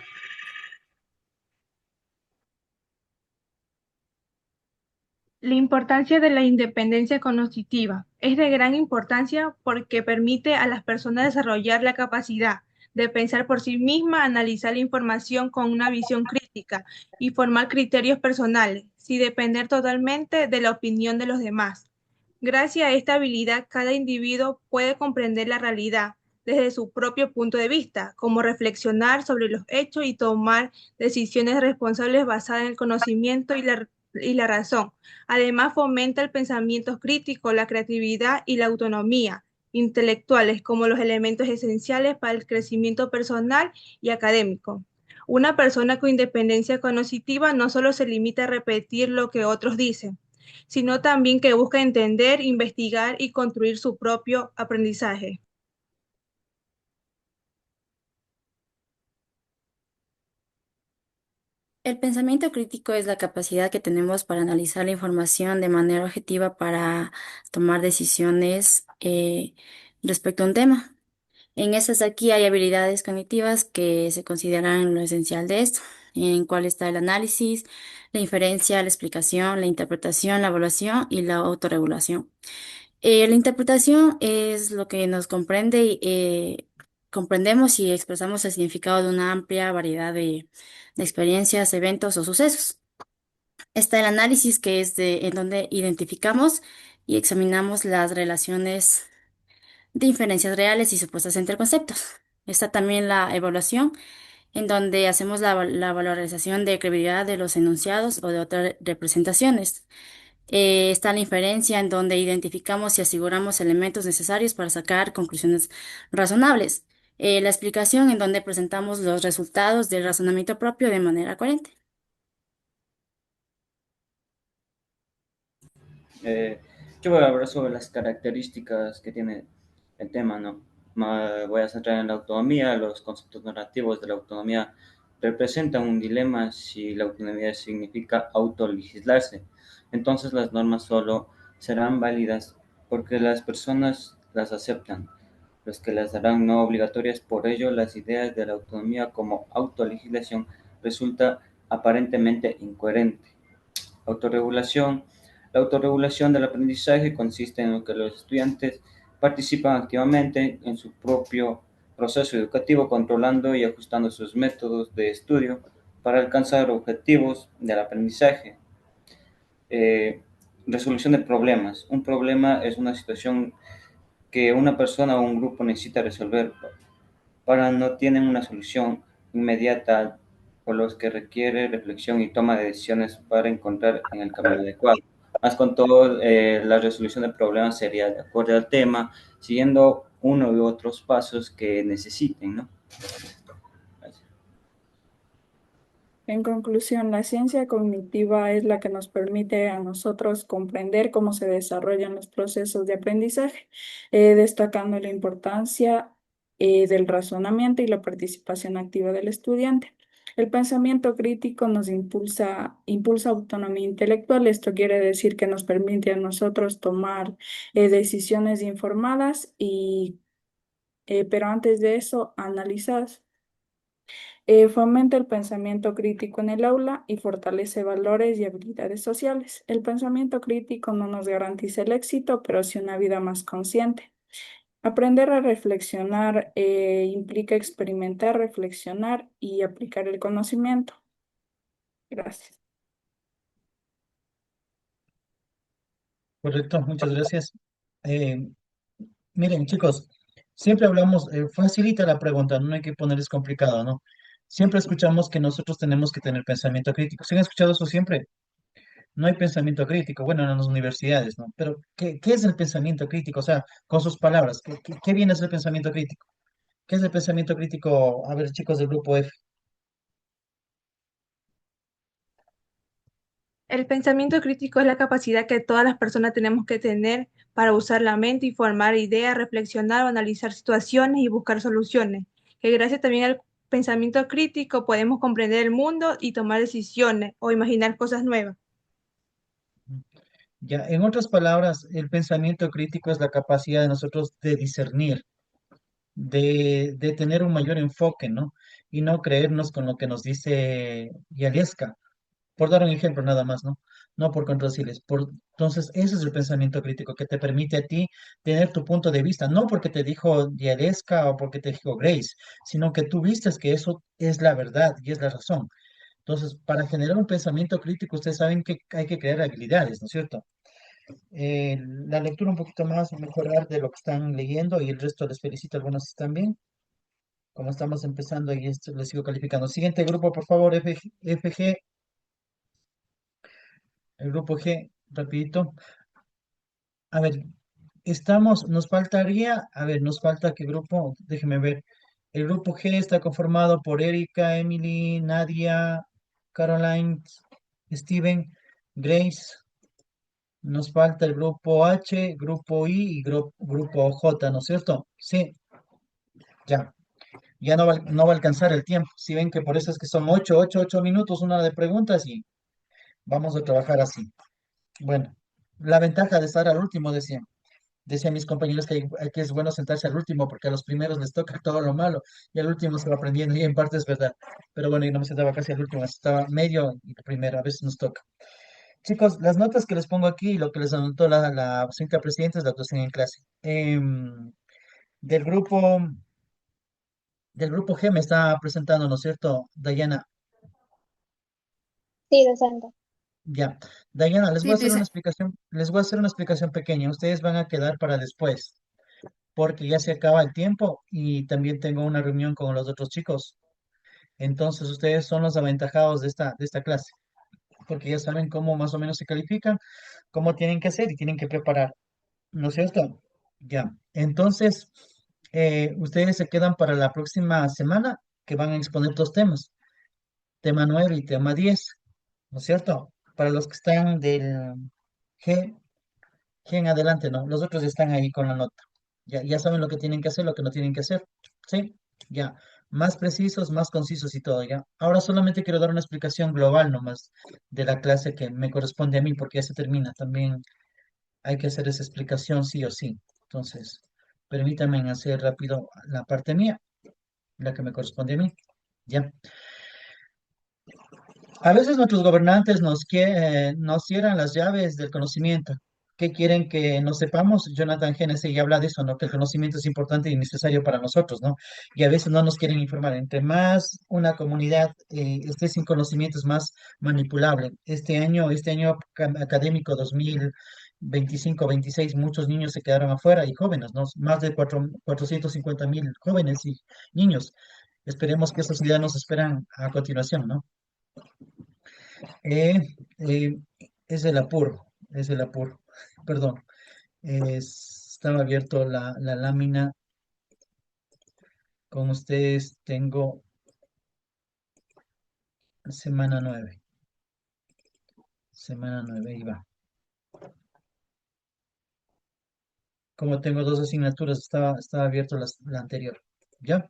La importancia de la independencia cognitiva es de gran importancia porque permite a las personas desarrollar la capacidad de pensar por sí misma, analizar la información con una visión crítica y formar criterios personales, sin depender totalmente de la opinión de los demás. Gracias a esta habilidad, cada individuo puede comprender la realidad desde su propio punto de vista, como reflexionar sobre los hechos y tomar decisiones responsables basadas en el conocimiento y la razón. Además, fomenta el pensamiento crítico, la creatividad y la autonomía intelectuales como los elementos esenciales para el crecimiento personal y académico. Una persona con independencia cognitiva no solo se limita a repetir lo que otros dicen, sino también que busca entender, investigar y construir su propio aprendizaje. El pensamiento crítico es la capacidad que tenemos para analizar la información de manera objetiva para tomar decisiones respecto a un tema. En estas aquí hay habilidades cognitivas que se consideran lo esencial de esto, en cuál está el análisis, la inferencia, la explicación, la interpretación, la evaluación y la autorregulación. La interpretación es lo que nos comprende y comprendemos y expresamos el significado de una amplia variedad de experiencias, eventos o sucesos. Está el análisis, que es en donde identificamos y examinamos las relaciones de inferencias reales y supuestas entre conceptos. Está también la evaluación, en donde hacemos la valorización de credibilidad de los enunciados o de otras representaciones. Está la inferencia, en donde identificamos y aseguramos elementos necesarios para sacar conclusiones razonables. La explicación, en donde presentamos los resultados del razonamiento propio de manera coherente. Eh, yo voy a hablar sobre las características que tiene el tema, ¿no? Voy a centrar en la autonomía. Los conceptos narrativos de la autonomía representan un dilema. Si la autonomía significa autolegislarse, entonces las normas solo serán válidas porque las personas las aceptan, los que las harán no obligatorias. Por ello, las ideas de la autonomía como autolegislación resulta aparentemente incoherente. Autorregulación. La autorregulación del aprendizaje consiste en lo que los estudiantes participan activamente en su propio proceso educativo, controlando y ajustando sus métodos de estudio para alcanzar objetivos del aprendizaje. Eh, Resolución de problemas. Un problema es una situación que una persona o un grupo necesita resolver, para no tienen una solución inmediata, por los que requiere reflexión y toma de decisiones para encontrar en el camino adecuado. Más con todo, la resolución de problemas sería de acuerdo al tema, siguiendo uno u otros pasos que necesiten, ¿no? En conclusión, la ciencia cognitiva es la que nos permite a nosotros comprender cómo se desarrollan los procesos de aprendizaje, destacando la importancia del razonamiento y la participación activa del estudiante. El pensamiento crítico nos impulsa autonomía intelectual. Esto quiere decir que nos permite a nosotros tomar decisiones informadas pero antes de eso, analizadas. Fomenta el pensamiento crítico en el aula y fortalece valores y habilidades sociales. El pensamiento crítico no nos garantiza el éxito, pero sí una vida más consciente. Aprender a reflexionar implica experimentar, reflexionar y aplicar el conocimiento. Gracias. Correcto, muchas gracias. Eh, Miren, chicos, siempre hablamos, facilita la pregunta, no hay que ponerles complicado, ¿no? Siempre escuchamos que nosotros tenemos que tener pensamiento crítico. ¿Sí han escuchado eso siempre? No hay pensamiento crítico, bueno, en las universidades, ¿no? Pero, ¿qué es el pensamiento crítico? O sea, con sus palabras, ¿qué viene a ser el pensamiento crítico? ¿Qué es el pensamiento crítico? A ver, chicos del grupo F. El pensamiento crítico es la capacidad que todas las personas tenemos que tener para usar la mente y formar ideas, reflexionar o analizar situaciones y buscar soluciones. Que gracias también al pensamiento crítico podemos comprender el mundo y tomar decisiones o imaginar cosas nuevas. Ya, en otras palabras, el pensamiento crítico es la capacidad de nosotros de discernir, de tener un mayor enfoque, ¿no? Y no creernos con lo que nos dice Yalieska, por dar un ejemplo nada más, ¿no? No por contradecirles. Entonces, ese es el pensamiento crítico que te permite a ti tener tu punto de vista, no porque te dijo Yalieska o porque te dijo Grace, sino que tú vistes que eso es la verdad y es la razón. Entonces, para generar un pensamiento crítico, ustedes saben que hay que crear habilidades, ¿no es cierto? La lectura un poquito más, mejorar de lo que están leyendo y el resto les felicito, algunos están bien. Como estamos empezando y esto les sigo calificando. Siguiente grupo, por favor, FG, el grupo G, rapidito. A ver, nos faltaría, a ver, nos falta qué grupo, déjeme ver. El grupo G está conformado por Erika, Emily, Nadia, Caroline, Steven, Grace. Nos falta el grupo H, grupo I y grupo J, ¿no es cierto? Sí, ya. ya no va a alcanzar el tiempo. Si ven que por eso es que son 8 minutos, una de preguntas y vamos a trabajar así. Bueno, la ventaja de estar al último, decían mis compañeros que es bueno sentarse al último porque a los primeros les toca todo lo malo y al último se va aprendiendo y en parte es verdad. Pero bueno, yo no me sentaba casi al último, estaba medio y primero, a veces nos toca. Chicos, las notas que les pongo aquí, lo que les anotó la señorita presidenta es la actuación en clase. Del grupo, del grupo G me está presentando, ¿no es cierto, Dayana? Sí, docente. Ya. Dayana, les voy a Sí, hacer una dice. explicación, les voy a hacer una explicación pequeña. Ustedes van a quedar para después, porque ya se acaba el tiempo y también tengo una reunión con los otros chicos. Entonces, ustedes son los aventajados de esta clase, porque ya saben cómo más o menos se califican, cómo tienen que hacer y tienen que preparar. ¿No es cierto? Ya. Entonces, ustedes se quedan para la próxima semana que van a exponer dos temas, tema 9 y tema 10, ¿no es cierto? Para los que están del G, G en adelante, ¿no? Los otros están ahí con la nota. Ya saben lo que tienen que hacer, lo que no tienen que hacer. ¿Sí? Ya. Más precisos, más concisos y todo, ¿ya? Ahora solamente quiero dar una explicación global nomás de la clase que me corresponde a mí porque ya se termina. También hay que hacer esa explicación sí o sí. Entonces, permítanme hacer rápido la parte mía, la que me corresponde a mí. Ya. A veces nuestros gobernantes nos cierran las llaves del conocimiento. ¿Qué quieren que no sepamos? Jonathan Hennessy ya habla de eso, ¿no? Que el conocimiento es importante y necesario para nosotros, ¿no? Y a veces no nos quieren informar. Entre más una comunidad esté sin conocimiento es más manipulable. Este año académico 2025-26, muchos niños se quedaron afuera y jóvenes, ¿no? Más de 450.000 jóvenes y niños. Esperemos que esos ya nos esperan a continuación, ¿no? Eh, eh, es el apuro, es el apuro. Perdón, estaba abierto la lámina. Con ustedes tengo semana 9. Semana 9, ahí va. Como tengo dos asignaturas, estaba abierto la anterior. ¿Ya?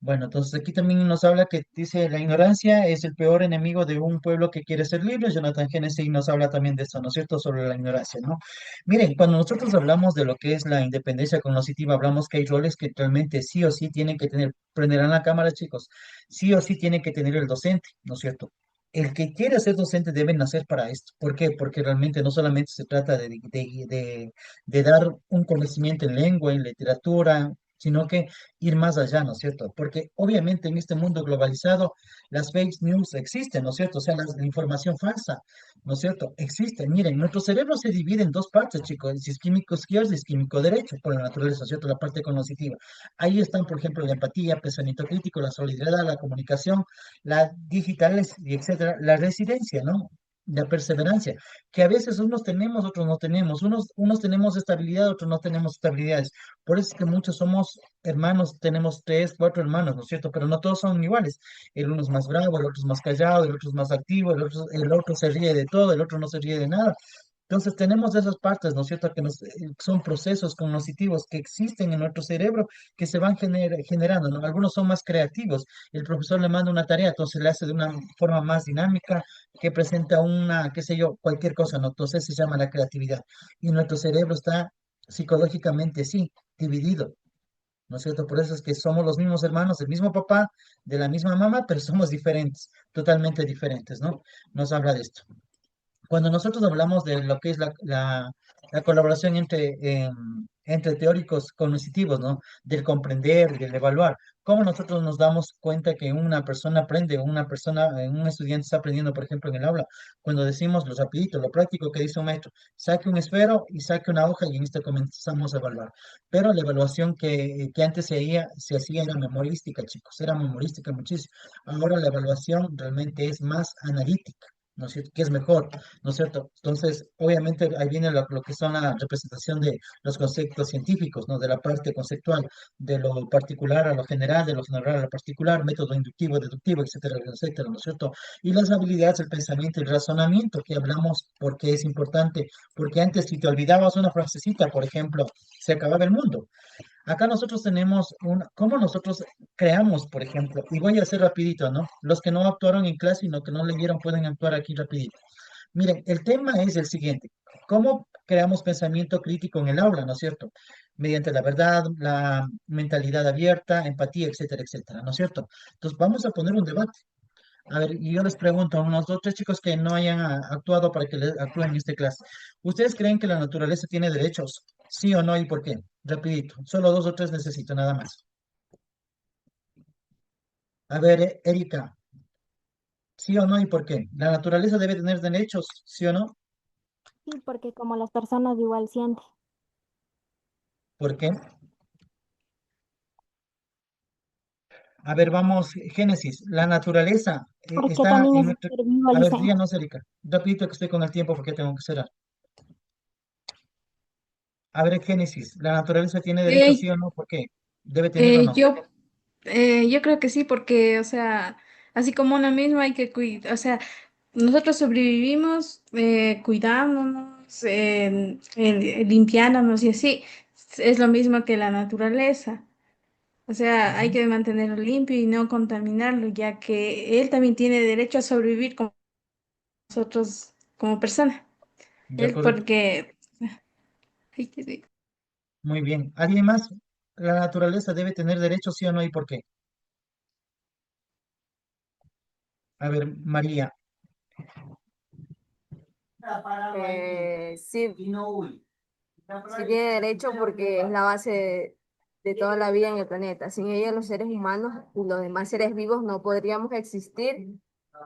Bueno, entonces aquí también nos habla que dice la ignorancia es el peor enemigo de un pueblo que quiere ser libre. Jonathan Hennessy nos habla también de esto, ¿no es cierto? Sobre la ignorancia, ¿no? Miren, cuando nosotros hablamos de lo que es la independencia cognitiva, hablamos que hay roles que realmente sí o sí tienen que tener, prenderán la cámara, chicos, sí o sí tiene que tener el docente, ¿no es cierto? El que quiere ser docente debe nacer para esto. ¿Por qué? Porque realmente no solamente se trata de dar un conocimiento en lengua, en literatura, sino que ir más allá, ¿no es cierto? Porque obviamente en este mundo globalizado las fake news existen, ¿no es cierto? O sea, la información falsa, ¿no es cierto? Existe. Miren, nuestro cerebro se divide en dos partes, chicos, el isquémico izquierdo y el isquémico derecho, por la naturaleza, ¿no es cierto? La parte cognitiva. Ahí están, por ejemplo, la empatía, pensamiento crítico, la solidaridad, la comunicación, la digitales y etcétera, la residencia, ¿no? La perseverancia, que a veces unos tenemos, otros no tenemos, unos tenemos estabilidad, otros no tenemos estabilidades. Por eso es que muchos somos hermanos, tenemos tres, cuatro hermanos, ¿no es cierto? Pero no todos son iguales. El uno es más bravo, el otro es más callado, el otro es más activo, el otro se ríe de todo, el otro no se ríe de nada. Entonces tenemos esas partes, ¿no es cierto?, que son procesos cognitivos que existen en nuestro cerebro que se van generando, ¿no? Algunos son más creativos. El profesor le manda una tarea, entonces le hace de una forma más dinámica, que presenta una, qué sé yo, cualquier cosa, ¿no? Entonces se llama la creatividad. Y nuestro cerebro está psicológicamente, sí, dividido, ¿no es cierto? Por eso es que somos los mismos hermanos, del mismo papá, de la misma mamá, pero somos diferentes, totalmente diferentes, ¿no? Nos habla de esto. Cuando nosotros hablamos de lo que es la colaboración entre teóricos cognitivos, ¿no? Del comprender, del evaluar, ¿cómo nosotros nos damos cuenta que una persona aprende, un estudiante está aprendiendo, por ejemplo, en el aula? Cuando decimos lo rapidito, lo práctico que dice un maestro, saque un esfero y saque una hoja y en esto comenzamos a evaluar. Pero la evaluación que antes se hacía era memorística, chicos, era memorística muchísimo. Ahora la evaluación realmente es más analítica. ¿No es cierto? ¿Qué es mejor? ¿No es cierto? Entonces, obviamente ahí viene lo que son la representación de los conceptos científicos, ¿no? De la parte conceptual, de lo particular a lo general, de lo general a lo particular, método inductivo, deductivo, etcétera, etcétera, ¿no es cierto? Y las habilidades, el pensamiento y el razonamiento que hablamos porque es importante, porque antes si te olvidabas una frasecita, por ejemplo, se acababa el mundo. Acá nosotros tenemos cómo nosotros creamos, por ejemplo, y voy a hacer rapidito, ¿no? Los que no actuaron en clase y los que no leyeron pueden actuar aquí rapidito. Miren, el tema es el siguiente. ¿Cómo creamos pensamiento crítico en el aula, ¿no es cierto? Mediante la verdad, la mentalidad abierta, empatía, etcétera, etcétera, ¿no es cierto? Entonces, vamos a poner un debate. A ver, y yo les pregunto a unos dos, tres chicos que no hayan actuado para que actúen en esta clase. ¿Ustedes creen que la naturaleza tiene derechos? ¿Sí o no y por qué? Rapidito. Solo dos o tres necesito, nada más. A ver, Erika, ¿sí o no y por qué? ¿La naturaleza debe tener derechos? ¿Sí o no? Sí, porque como las personas igual sienten. ¿Por qué? A ver, vamos, Génesis. La naturaleza Porque está también en es un nuestro... ser vivo, A ver, Licen. díganos, Erika. Rapidito que estoy con el tiempo porque tengo que cerrar. A ver, Génesis. ¿La naturaleza tiene derechos, sí Eh, o no? ¿Por qué? ¿Debe tener o no? yo, yo creo que sí, porque, o sea, así como uno mismo hay que cuidar, o sea, nosotros sobrevivimos cuidándonos, limpiándonos y así. Es lo mismo que la naturaleza. O sea, hay Ujú. que mantenerlo limpio y no contaminarlo, ya que él también tiene derecho a sobrevivir como nosotros como persona. Ya, Es correcto. porque... Ay, qué rico. Muy bien. ¿Alguien más? ¿La naturaleza debe tener derechos, sí o no y por qué? A ver, María. Sí, sí tiene derecho porque es la base de toda la vida en el planeta. Sin ella los seres humanos y los demás seres vivos no podríamos existir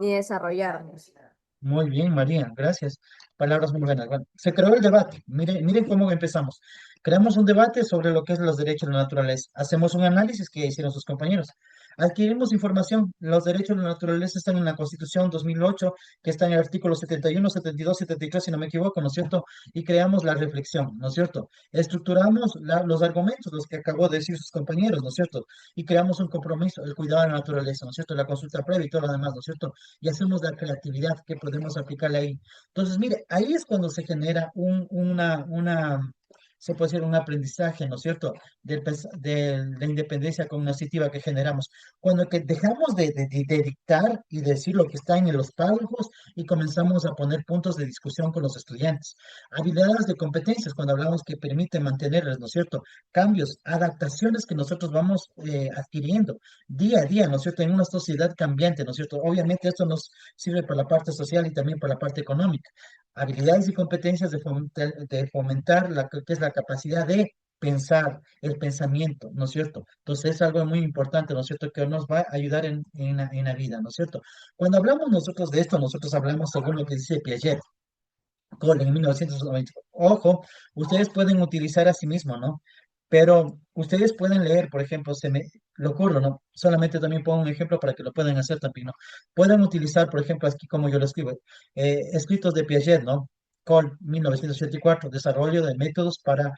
ni desarrollarnos. Muy bien, María, gracias. Palabras muy buenas. Bueno, se creó el debate. Miren, miren cómo empezamos. Creamos un debate sobre lo que es los derechos de la naturaleza. Hacemos un análisis que hicieron sus compañeros. Adquirimos información. Los derechos de la naturaleza están en la Constitución 2008, que está en el artículo 71, 72, 73, si no me equivoco, ¿no es cierto? Y creamos la reflexión, ¿no es cierto? Estructuramos los argumentos, los que acabó de decir sus compañeros, ¿no es cierto? Y creamos un compromiso, el cuidado de la naturaleza, ¿no es cierto? La consulta previa y todo lo demás, ¿no es cierto? Y hacemos la creatividad que podemos aplicarle ahí. Entonces, mire, ahí es cuando se genera se puede decir un aprendizaje, ¿no es cierto? De la independencia cognitiva que generamos. Cuando que dejamos de dictar y decir lo que está en los párrafos y comenzamos a poner puntos de discusión con los estudiantes. Habilidades de competencias, cuando hablamos que permite mantenerlas, ¿no es cierto? Cambios, adaptaciones que nosotros vamos adquiriendo día a día, ¿no es cierto? En una sociedad cambiante, ¿no es cierto? Obviamente esto nos sirve para la parte social y también para la parte económica. Habilidades y competencias de fomentar que es la capacidad de pensar, el pensamiento, ¿no es cierto? Entonces es algo muy importante, ¿no es cierto? Que nos va a ayudar en la vida, ¿no es cierto? Cuando hablamos nosotros de esto, nosotros hablamos según lo que dice Piaget. Cole en 1990. Ojo, ustedes pueden utilizar a sí mismo, ¿no? Pero ustedes pueden leer, por ejemplo, lo ocurro, ¿no? Solamente también pongo un ejemplo para que lo puedan hacer también, ¿no? Pueden utilizar, por ejemplo, aquí como yo lo escribo, escritos de Piaget, ¿no? Cole, 1984, desarrollo de métodos para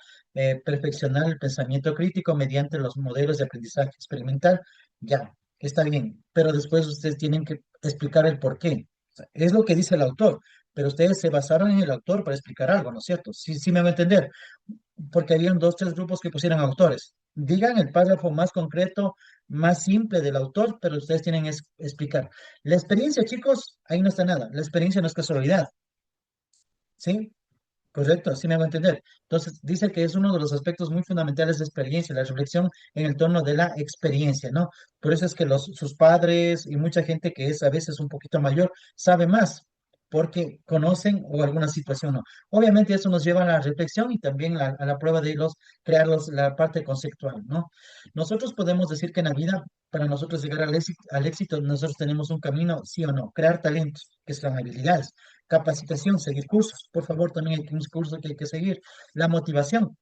perfeccionar el pensamiento crítico mediante los modelos de aprendizaje experimental. Ya, está bien, pero después ustedes tienen que explicar el por qué. O sea, es lo que dice el autor, pero ustedes se basaron en el autor para explicar algo, ¿no es cierto? Sí, sí me va a entender, porque habían dos, tres grupos que pusieran autores. Digan el párrafo más concreto, más simple del autor, pero ustedes tienen que explicar. La experiencia, chicos, ahí no está nada. La experiencia no es casualidad, ¿sí? Correcto, así me va a entender. Entonces, dice que es uno de los aspectos muy fundamentales de experiencia, la reflexión en el torno de la experiencia, ¿no? Por eso es que sus padres y mucha gente que es a veces un poquito mayor sabe más, porque conocen o alguna situación, ¿no? Obviamente eso nos lleva a la reflexión y también a la prueba de crear la parte conceptual, ¿no? Nosotros podemos decir que en la vida, para nosotros llegar al éxito, nosotros tenemos un camino, sí o no, crear talentos, que son habilidades, capacitación, seguir cursos. Por favor, también hay un curso que hay que seguir. La motivación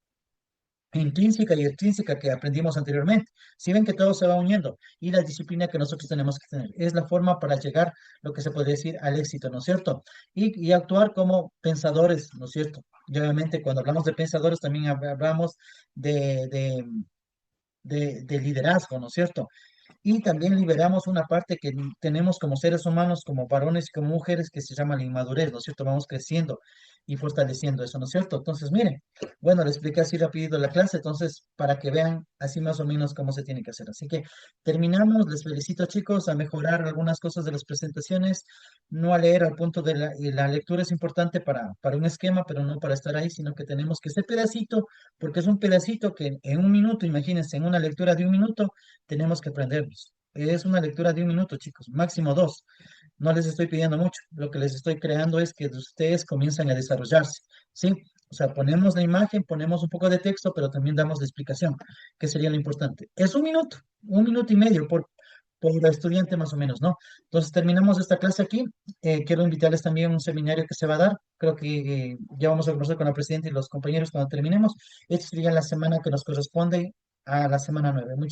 intrínseca y extrínseca que aprendimos anteriormente. Si ven que todo se va uniendo y la disciplina que nosotros tenemos que tener. Es la forma para llegar, lo que se puede decir, al éxito, ¿no es cierto? Y actuar como pensadores, ¿no es cierto? Y obviamente cuando hablamos de pensadores también hablamos de, de liderazgo, ¿no es cierto? y también liberamos una parte que tenemos como seres humanos, como varones y como mujeres, que se llama la inmadurez, ¿no es cierto? Vamos creciendo y fortaleciendo eso, ¿no es cierto? Entonces, miren, bueno, le expliqué así rapidito la clase, entonces, para que vean así más o menos cómo se tiene que hacer. Así que terminamos, les felicito chicos a mejorar algunas cosas de las presentaciones, no a leer al punto de la lectura es importante para un esquema, pero no para estar ahí, sino que tenemos que ese pedacito, porque es un pedacito que en un minuto, imagínense, en una lectura de un minuto, tenemos que aprendernos. Es una lectura de un minuto, chicos, máximo dos. No les estoy pidiendo mucho. Lo que les estoy creando es que ustedes comiencen a desarrollarse, ¿sí? O sea, ponemos la imagen, ponemos un poco de texto, pero también damos la explicación, que sería lo importante. Es un minuto y medio por estudiante más o menos, ¿no? Entonces terminamos esta clase aquí. Quiero invitarles también a un seminario que se va a dar. Creo que ya vamos a conversar con la presidenta y los compañeros cuando terminemos. Esta sería la semana que nos corresponde a la semana 9.